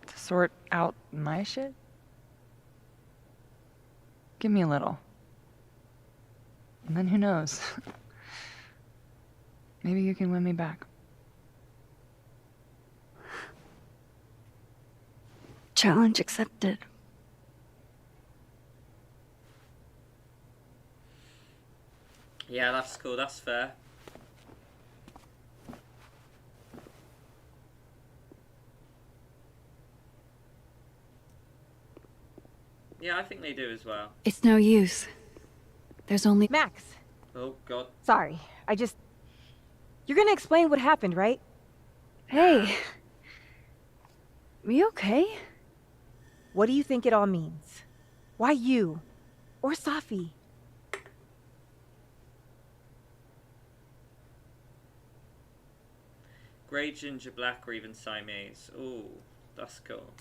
to sort out my shit. Give me a little. And then who knows? Maybe you can win me back. Challenge accepted. Yeah, that's cool. That's fair. Yeah, I think they do as well. It's no use. There's only Max. Oh, God. Sorry. You're gonna explain what happened, right? Hey. We okay? What do you think it all means? Why you? Or Safi? Grey, ginger, black, or even Siamese. Ooh, that's cool.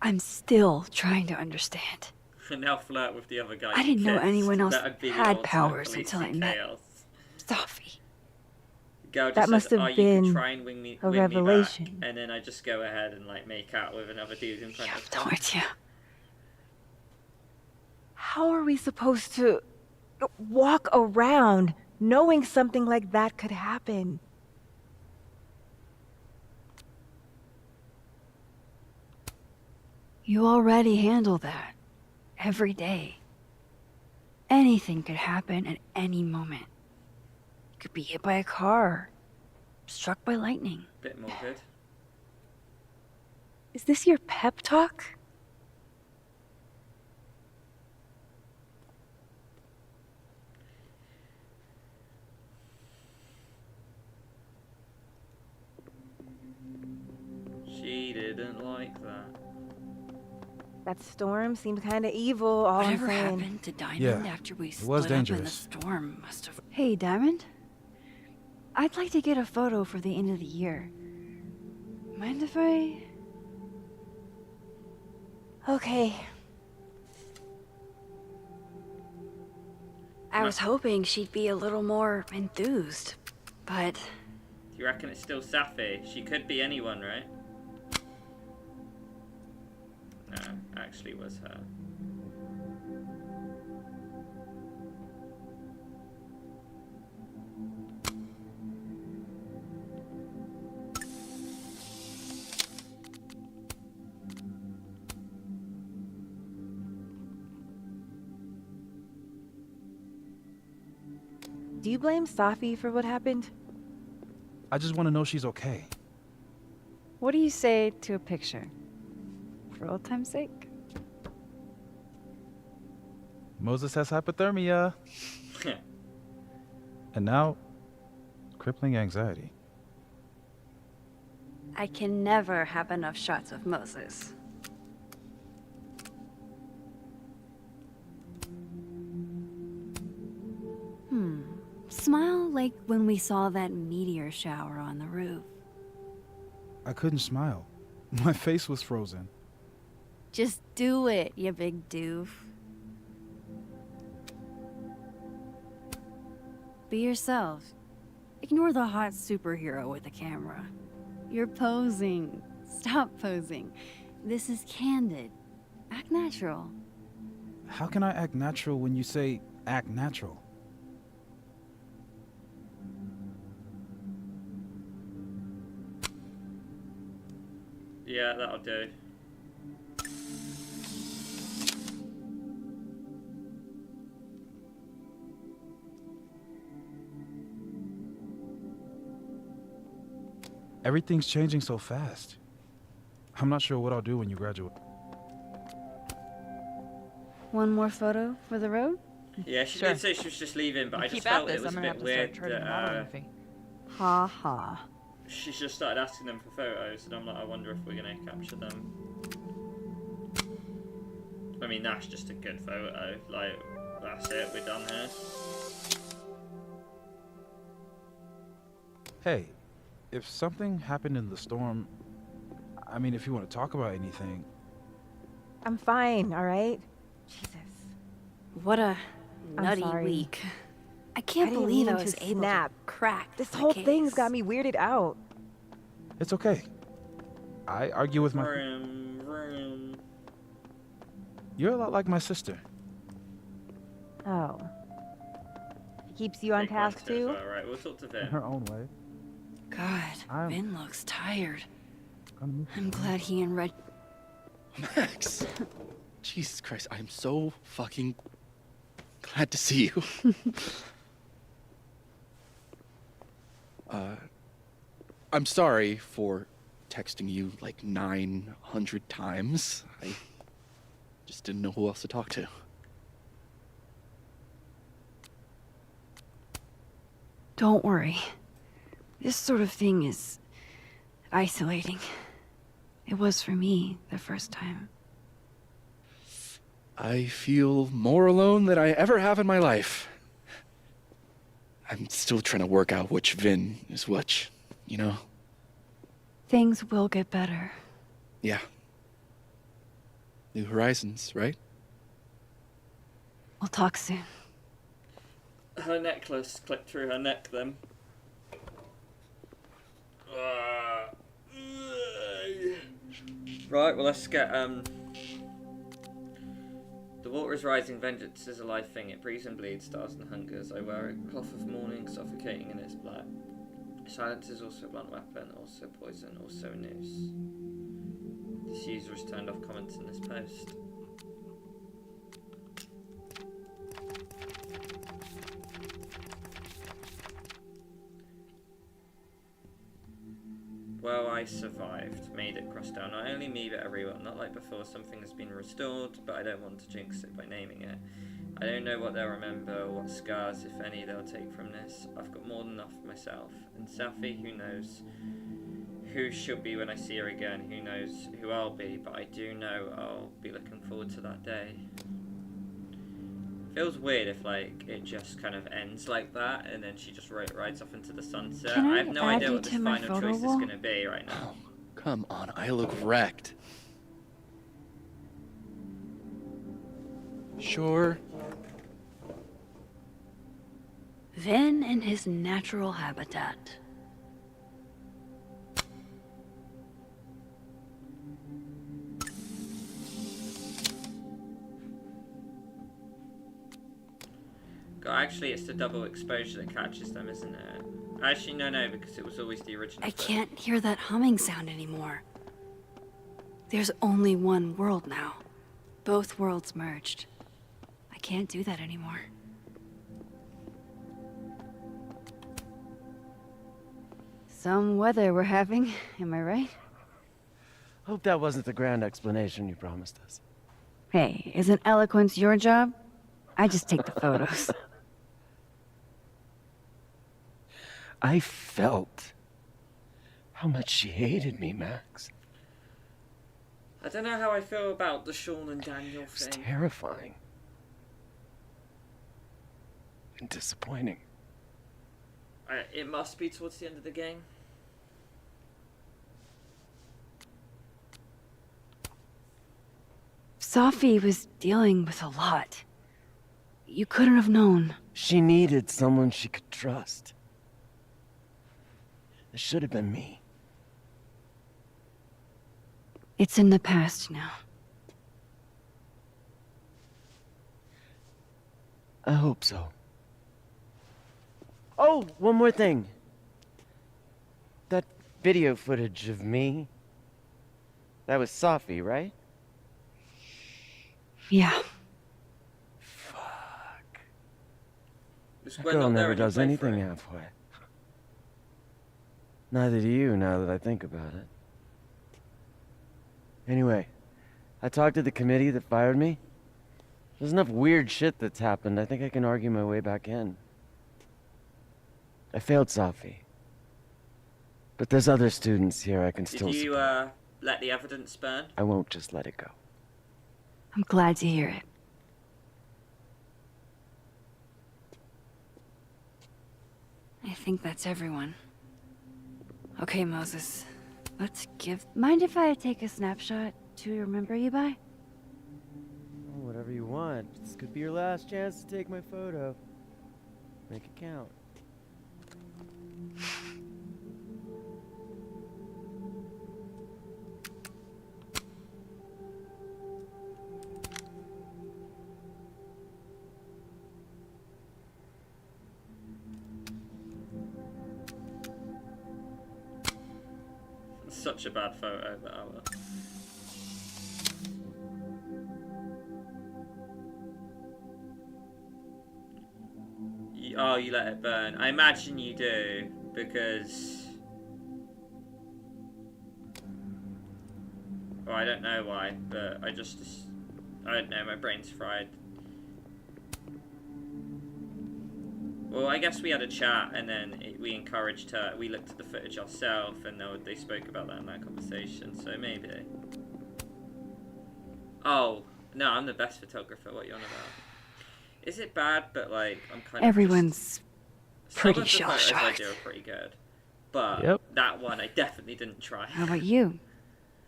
I'm still trying to understand. And now flirt with the other guy. I didn't know kissed. anyone else That'd be the had ultimate powers until I Felicie met chaos. Safi. Girl just That says, must have "Oh, you been can try and win me a back," revelation. and then I just go ahead and like make out with another dude in front of No idea. How are we supposed to walk around knowing something like that could happen? You already handle that. Every day. Anything could happen at any moment. You could be hit by a car. Struck by lightning. Bit more good. Is this your pep talk? She didn't like that. That storm seemed kind of evil, all Whatever I'm saying. happened to Diamond Yeah, after we it was split up in the dangerous. storm must have... Hey, Diamond? I'd like to get a photo for the end of the year. Mind if I... Okay. I was hoping she'd be a little more enthused, but... Do you reckon it's still Safi? She could be anyone, right? No, actually was her. Do you blame Safi for what happened? I just want to know she's okay. What do you say to a picture? For old time's sake? Moses has hypothermia. And now, crippling anxiety. I can never have enough shots of Moses. Smile like when we saw that meteor shower on the roof. I couldn't smile. My face was frozen. Just do it, you big doof. Be yourself. Ignore the hot superhero with the camera. You're posing. Stop posing. This is candid. Act natural. How can I act natural when you say act natural? Yeah, that'll do. Everything's changing so fast. I'm not sure what I'll do when you graduate. One more photo for the road? Yeah, she Sure. did say she was just leaving, but You I just keep at felt this, it was I'm a gonna bit have to start weird charging modeling fee. Ha ha. she just started asking them for photos, and I'm like, I wonder if we're gonna capture them. I mean, that's just a good photo. Like, that's it. We're done here. Hey, if something happened in the storm, I mean, if you want to talk about anything. I'm fine, all right? Jesus. What a I'm nutty sorry. week. I can't didn't believe I mean was to able snap. to crack This my whole case. thing's got me weirded out. It's okay. I argue with my. Vroom, vroom. You're a lot like my sister. Oh. He keeps you on Big task Wednesday as too? well, right, we'll talk to In Vin. her own way. God, Ben looks tired. Gonna miss I'm glad he and Red. Max. Jesus Christ, I'm so fucking glad to see you. I'm sorry for texting you like 900 times. I just didn't know who else to talk to. Don't worry. This sort of thing is isolating. It was for me the first time. I feel more alone than I ever have in my life. I'm still trying to work out which Vin is which, you know? Things will get better. Yeah. New horizons, right? We'll talk soon. Her necklace clipped through her neck then. Right, well let's get The water is rising, vengeance is a life thing. It breathes and bleeds, stars and hungers. I wear a cloth of mourning, suffocating in its blood. Silence is also a blunt weapon, also poison, also noose. This user has turned off comments in this post. Well, I survived. Made it cross down. Not only me, but everyone. Not like before, something has been restored, but I don't want to jinx it by naming it. I don't know what they'll remember, or what scars, if any, they'll take from this. I've got more than enough for myself. And Safi, who knows who she'll be when I see her again. Who knows who I'll be, but I do know I'll be looking forward to that day. Feels weird if, like, it just kind of ends like that, and then she just rides off into the sunset. Can I have no add idea you what this to my final photo choice is wall? going to be right now. Come on, I look wrecked. Sure. Then in his natural habitat. God, actually, it's the double exposure that catches them, isn't it? Actually, no, because it was always the original. I can't hear that humming sound anymore. There's only one world now. Both worlds merged. I can't do that anymore. Some weather we're having, am I right? Hope that wasn't the grand explanation you promised us. Hey, isn't eloquence your job? I just take the photos. I felt how much she hated me, Max. I don't know how I feel about the Sean and Daniel It's thing. terrifying. And disappointing. It must be towards the end of the game. Sophie was dealing with a lot. You couldn't have known. She needed someone she could trust. It should have been me. It's in the past now. I hope so. Oh, one more thing. That video footage of me, that was Sophie, right? Yeah. That girl never does anything halfway. Neither do you, now that I think about it. Anyway, I talked to the committee that fired me. There's enough weird shit that's happened. I think I can argue my way back in. I failed Sophie. But there's other students here I can still Did you, support. let the evidence burn? I won't just let it go. I'm glad to hear it. I think that's everyone. Okay, Moses. Let's give... Mind if I take a snapshot to remember you by? Oh, whatever you want. This could be your last chance to take my photo. Make it count. Such a bad photo, but I will. Oh, you let it burn. I imagine you do, because... Well, I don't know why, but I don't know, my brain's fried. Well, I guess we had a chat, and then we encouraged her. We looked at the footage ourselves, and they spoke about that in that conversation, so maybe. Oh, no, I'm the best photographer. What are you on about? Is it bad, but, like, I'm kind of Everyone's pretty some of the photos I shell-shocked. do are pretty good, but Yep. that one I definitely didn't try. How about you?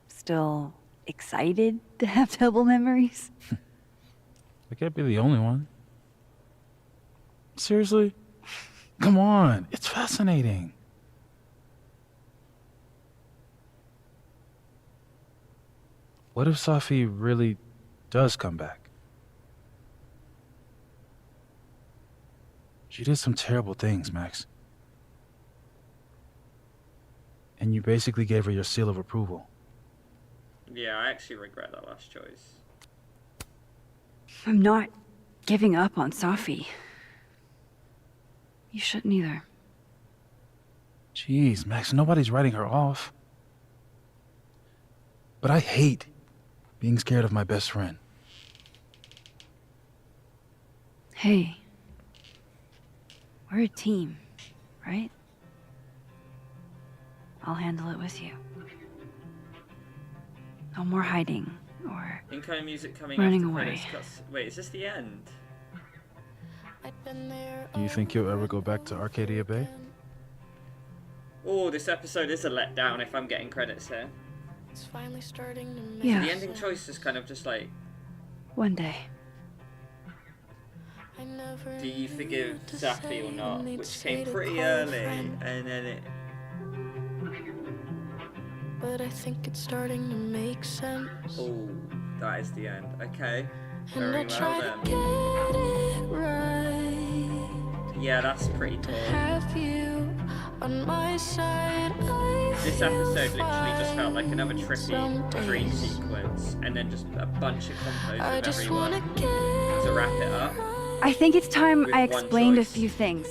Still excited to have double memories? I can't be the only one. Seriously? Come on, it's fascinating. What if Safi really does come back? She did some terrible things, Max. And you basically gave her your seal of approval. Yeah, I actually regret that last choice. I'm not giving up on Safi. You shouldn't either. Jeez, Max, nobody's writing her off. But I hate being scared of my best friend. Hey. We're a team, right? I'll handle it with you. No more hiding or Incoming music coming running after away. credits cuts. Wait, is this the end? Do you think you'll ever go back to Arcadia Bay? Oh, this episode is a letdown if I'm getting credits here. It's finally starting to make Yeah. The ending choice is kind of just like, One day. do you forgive Safi or not? Which came pretty early, and then it... But I think it's starting to make sense. Oh, that is the end. Okay. And Very I'll try well to then. get it right. Yeah, that's pretty cool. Have you on my side? This episode literally just felt like another trippy dream sequence, and then just a bunch of combos of everyone to wrap it up. I think it's time With I one explained a choice. few things.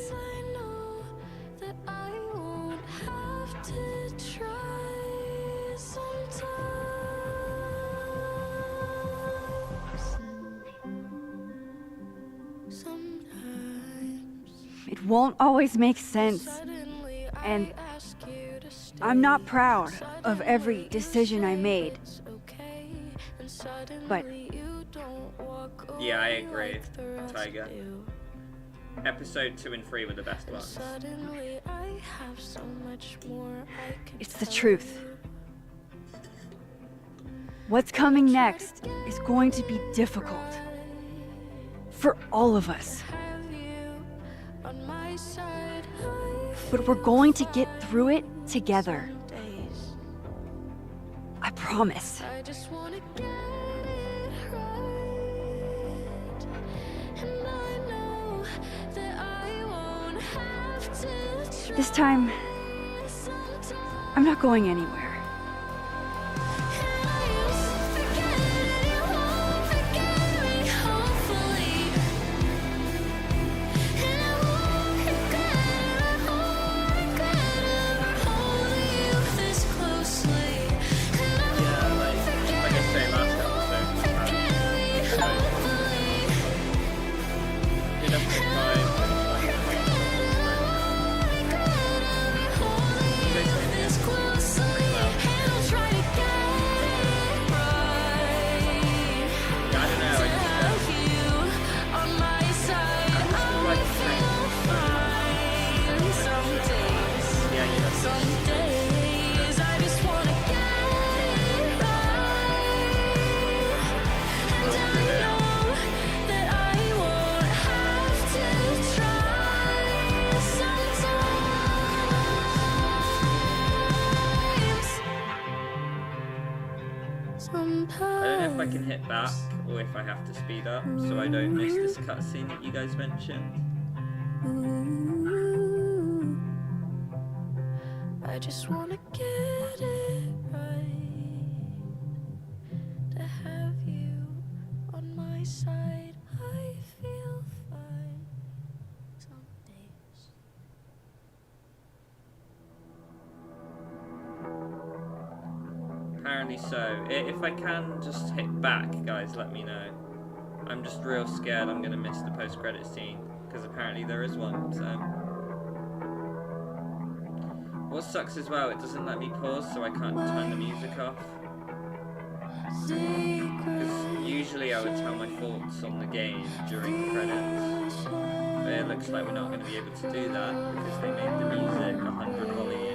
It won't always make sense. And I'm not proud of every decision I made. But Yeah, I agree, Tiger. Episode 2 and 3 were the best ones. it's the truth. What's coming next is going to be difficult. For all of us. But we're going to get through it together. I promise. This time, I'm not going anywhere. I can hit back or if I have to speed up so I don't miss this cutscene that you guys mentioned. I just wanna get it right. To have you on my side, I feel fine. Some days. Apparently so. If I can just hit back, guys, let me know. I'm just real scared I'm gonna miss the post-credit scene because apparently there is one. So what sucks as well, it doesn't let me pause, so I can't turn the music off. Because usually I would tell my thoughts on the game during the credits, but it looks like we're not going to be able to do that because they made the music 100 volume.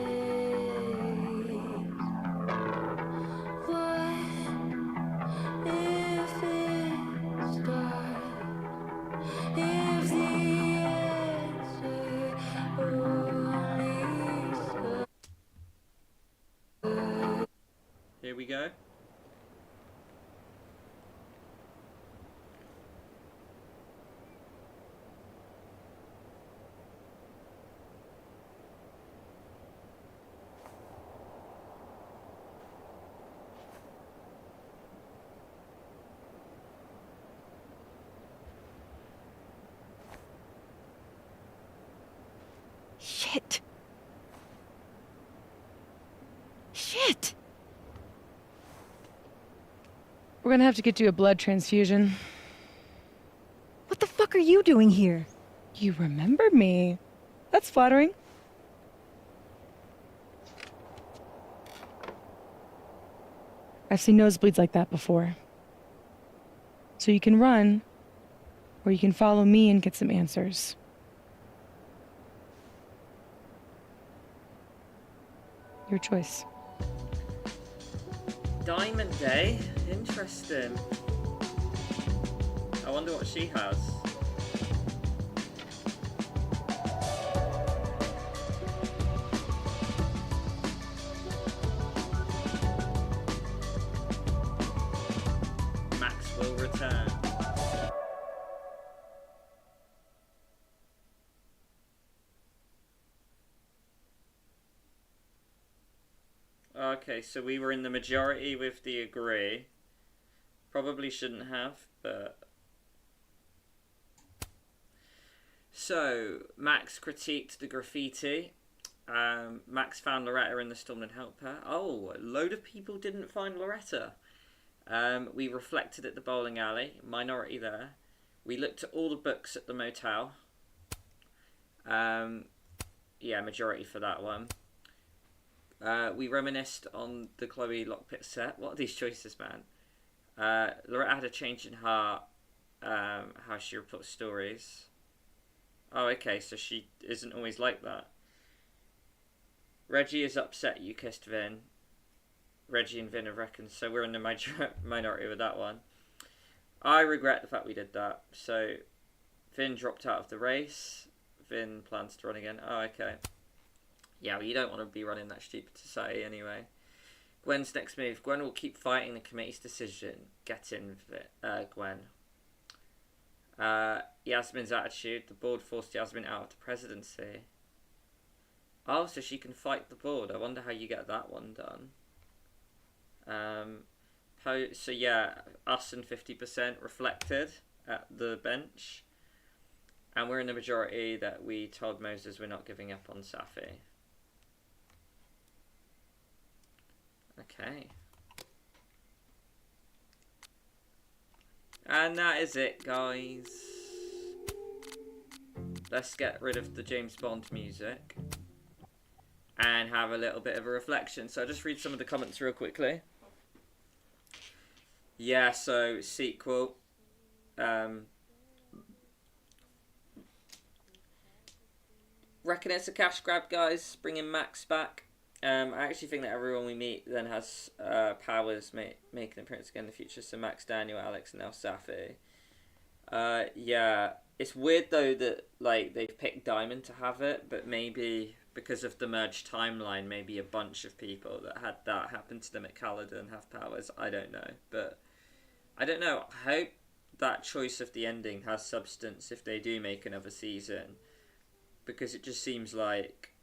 Here we go. Shit. Shit. We're gonna have to get you a blood transfusion. What the fuck are you doing here? You remember me. That's flattering. I've seen nosebleeds like that before. So you can run, or you can follow me and get some answers. Your choice. Diamond Day? Interesting. I wonder what she has. Max will return. Okay, so we were in the majority with the agree. Probably shouldn't have, but... So, Max critiqued the graffiti. Max found Loretta in the storm and helped her. Oh, a load of people didn't find Loretta. We reflected at the bowling alley. Minority there. We looked at all the books at the motel. Yeah, majority for that one. We reminisced on the Chloe Lockpit set. What are these choices, man? Loretta had a change in heart. How she reports stories. Oh, okay, so she isn't always like that. Reggie is upset you kissed Vin. Reggie and Vin have reckoned, so we're in the minority with that one. I regret the fact we did that. So Vin dropped out of the race. Vin plans to run again. Oh, okay. Yeah, well, you don't want to be running that stupid society anyway. Gwen's next move. Gwen will keep fighting the committee's decision. Get in, Gwen. Yasmin's attitude. The board forced Yasmin out of the presidency. Oh, so she can fight the board. I wonder how you get that one done. So yeah, us and 50% reflected at the bench. And we're in the majority that we told Moses we're not giving up on Safi. Okay. And that is it, guys. Let's get rid of the James Bond music and have a little bit of a reflection. So I'll just read some of the comments real quickly. Yeah, so sequel. Reckon it's a cash grab, guys. Bringing Max back. I actually think that everyone we meet then has powers make an appearance again in the future. So Max, Daniel, Alex, and now Safi. Yeah, it's weird though that like they've picked Diamond to have it, but maybe because of the merged timeline, maybe a bunch of people that had that happen to them at Caledon have powers. I don't know, but I don't know. I hope that choice of the ending has substance if they do make another season, because it just seems like,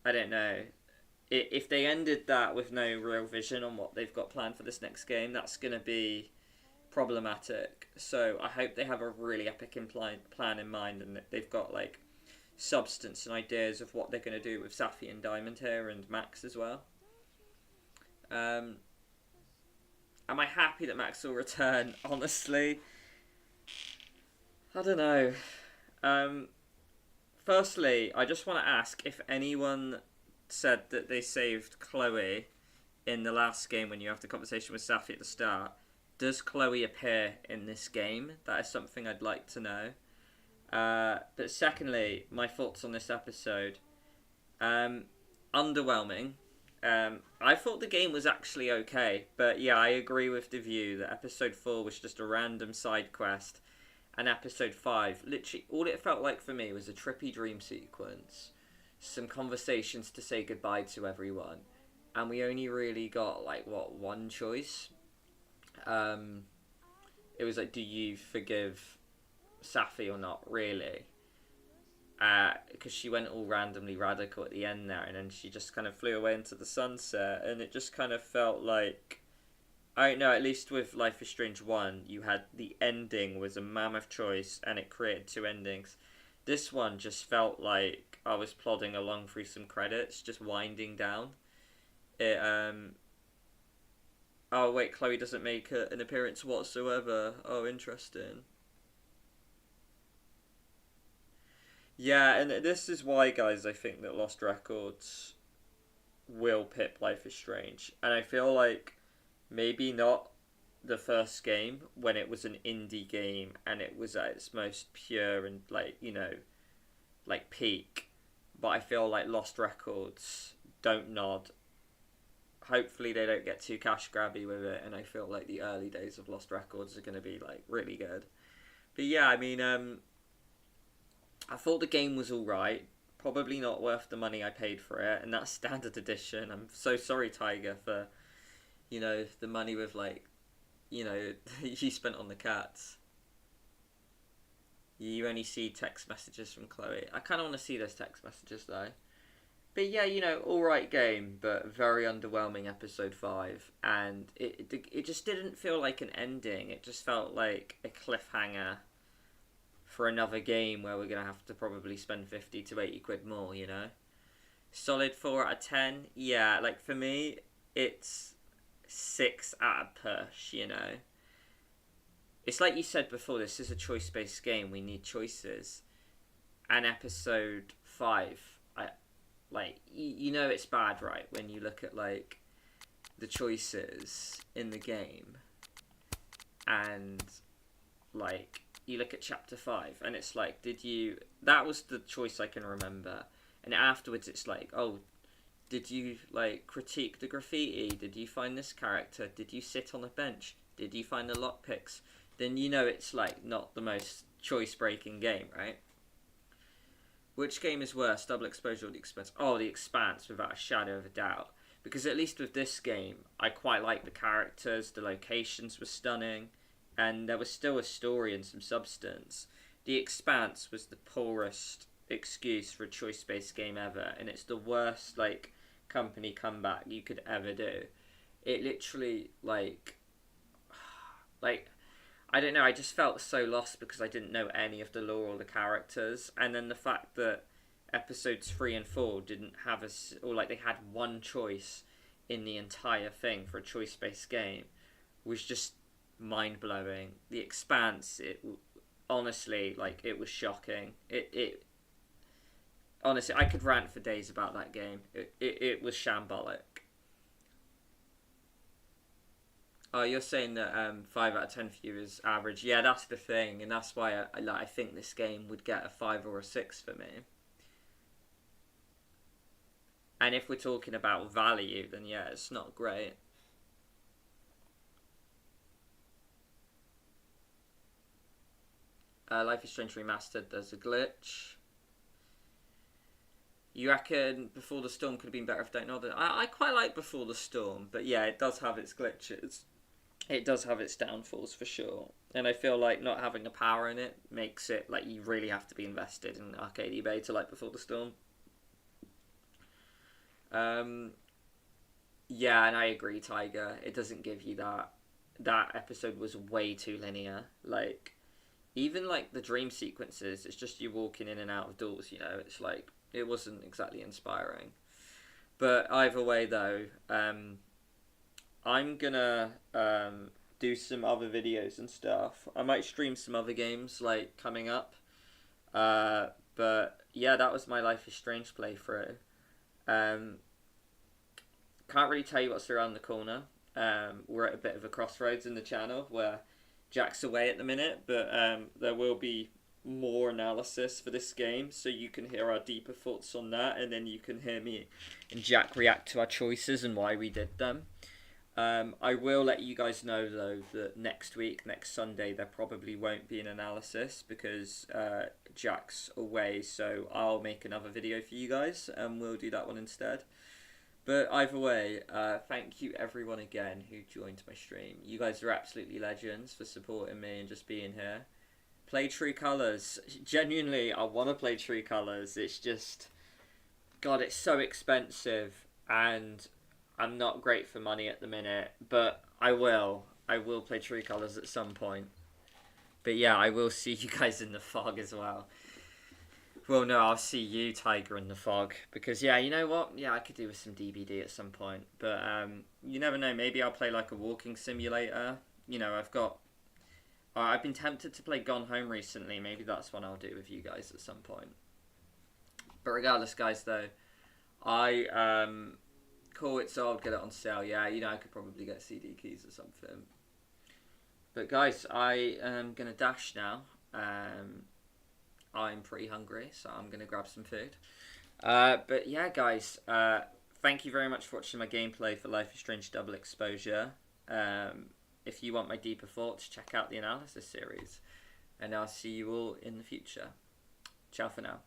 I don't know, if they ended that with no real vision on what they've got planned for this next game, that's going to be problematic. So I hope they have a really epic plan in mind, and that they've got like substance and ideas of what they're going to do with Safi and Diamond here, and Max as well. Am I happy that Max will return? Honestly, I don't know. Firstly, I just want to ask if anyone said that they saved Chloe in the last game when you have the conversation with Safi at the start. Does Chloe appear in this game? That is something I'd like to know. But secondly, my thoughts on this episode. Underwhelming. I thought the game was actually okay, but yeah, I agree with the view that episode 4 was just a random side quest, and episode 5, literally, all it felt like for me was a trippy dream sequence, some conversations to say goodbye to everyone, and we only really got, like, what, one choice? It was like, do you forgive Safi or not, really? Because she went all randomly radical at the end there, and then she just kind of flew away into the sunset, and it just kind of felt like, I don't know, at least with Life is Strange 1, you had the ending was a mammoth choice, and it created 2 endings. This one just felt like I was plodding along through some credits, just winding down. It, oh wait, Chloe doesn't make an appearance whatsoever. Oh, interesting. Yeah, and this is why, guys, I think that Lost Records will pip Life is Strange. And I feel like maybe not the first game when it was an indie game and it was at its most pure and, like, you know, like peak. But I feel like Lost Records don't nod. Hopefully they don't get too cash grabby with it, and I feel like the early days of Lost Records are going to be, like, really good. But yeah, I mean, I thought the game was alright. Probably not worth the money I paid for it, and that's standard edition. I'm so sorry, Tiger, for, you know, the money with, like, you know, you spent on the cats. You only see text messages from Chloe. I kind of want to see those text messages, though. But yeah, you know, alright game, but very underwhelming episode 5. And it just didn't feel like an ending. It just felt like a cliffhanger for another game where we're going to have to probably spend 50 to 80 quid more, you know? Solid 4 out of 10? Yeah, like for me, it's 6 out of push, you know? It's like you said before, this is a choice-based game, we need choices. And episode 5, you know it's bad, right? When you look at, like, the choices in the game. And, like, you look at chapter 5 and it's like, that was the choice I can remember, and afterwards it's like, oh, Did you like critique the graffiti? Did you find this character? Did you sit on a bench? Did you find the lockpicks? Then you know it's like not the most choice breaking game, right? Which game is worse, Double Exposure or The Expanse? Oh, The Expanse, without a shadow of a doubt. Because at least with this game, I quite liked the characters, the locations were stunning, and there was still a story and some substance. The Expanse was the poorest excuse for a choice-based game ever, and it's the worst, like, company comeback you could ever do. It literally, like, I don't know, I just felt so lost because I didn't know any of the lore or the characters, and then the fact that episodes 3 and 4 didn't have or like they had one choice in the entire thing for a choice-based game was just mind-blowing. The Expanse, it honestly, like, it was shocking. It honestly, I could rant for days about that game. It was shambolic. Oh, you're saying that 5 out of 10 for you is average. Yeah, that's the thing, and that's why I think this game would get a 5 or a 6 for me. And if we're talking about value, then yeah, it's not great. Life is Strange Remastered, there's a glitch. You reckon Before the Storm could have been better if Don't Know That? I quite like Before the Storm, but yeah, it does have its glitches. It does have its downfalls for sure. And I feel like not having the power in it makes it like you really have to be invested in Arcade eBay to like Before the Storm. Yeah, and I agree, Tiger. It doesn't give you that. That episode was way too linear. Like, even like the dream sequences, it's just you walking in and out of doors, you know, it's like, it wasn't exactly inspiring. But either way though, I'm gonna do some other videos and stuff. I might stream some other games like coming up. But yeah, that was my Life is Strange playthrough. Can't really tell you what's around the corner. We're at a bit of a crossroads in the channel where Jack's away at the minute, but there will be more analysis for this game, so you can hear our deeper thoughts on that, and then you can hear me and Jack react to our choices and why we did them. I will let you guys know though that next week, next Sunday, there probably won't be an analysis because Jack's away, so I'll make another video for you guys and we'll do that one instead. But either way, thank you everyone again who joined my stream. You guys are absolutely legends for supporting me and just being here. Play True Colours. Genuinely, I want to play True Colours. It's just, God, it's so expensive and I'm not great for money at the minute, but I will play True Colours at some point. But yeah, I will see you guys in the fog as well. Well, no, I'll see you, Tiger, in the fog. Because, yeah, you know what? Yeah, I could do with some DBD at some point. But you never know. Maybe I'll play like a walking simulator. You know, I've been tempted to play Gone Home recently. Maybe that's one I'll do with you guys at some point. But regardless, guys, though, cool, it's old, get it on sale. Yeah, you know, I could probably get CD keys or something. But guys, I am going to dash now. I'm pretty hungry, so I'm going to grab some food. But yeah, guys, thank you very much for watching my gameplay for Life is Strange Double Exposure. If you want my deeper thoughts, check out the analysis series. And I'll see you all in the future. Ciao for now.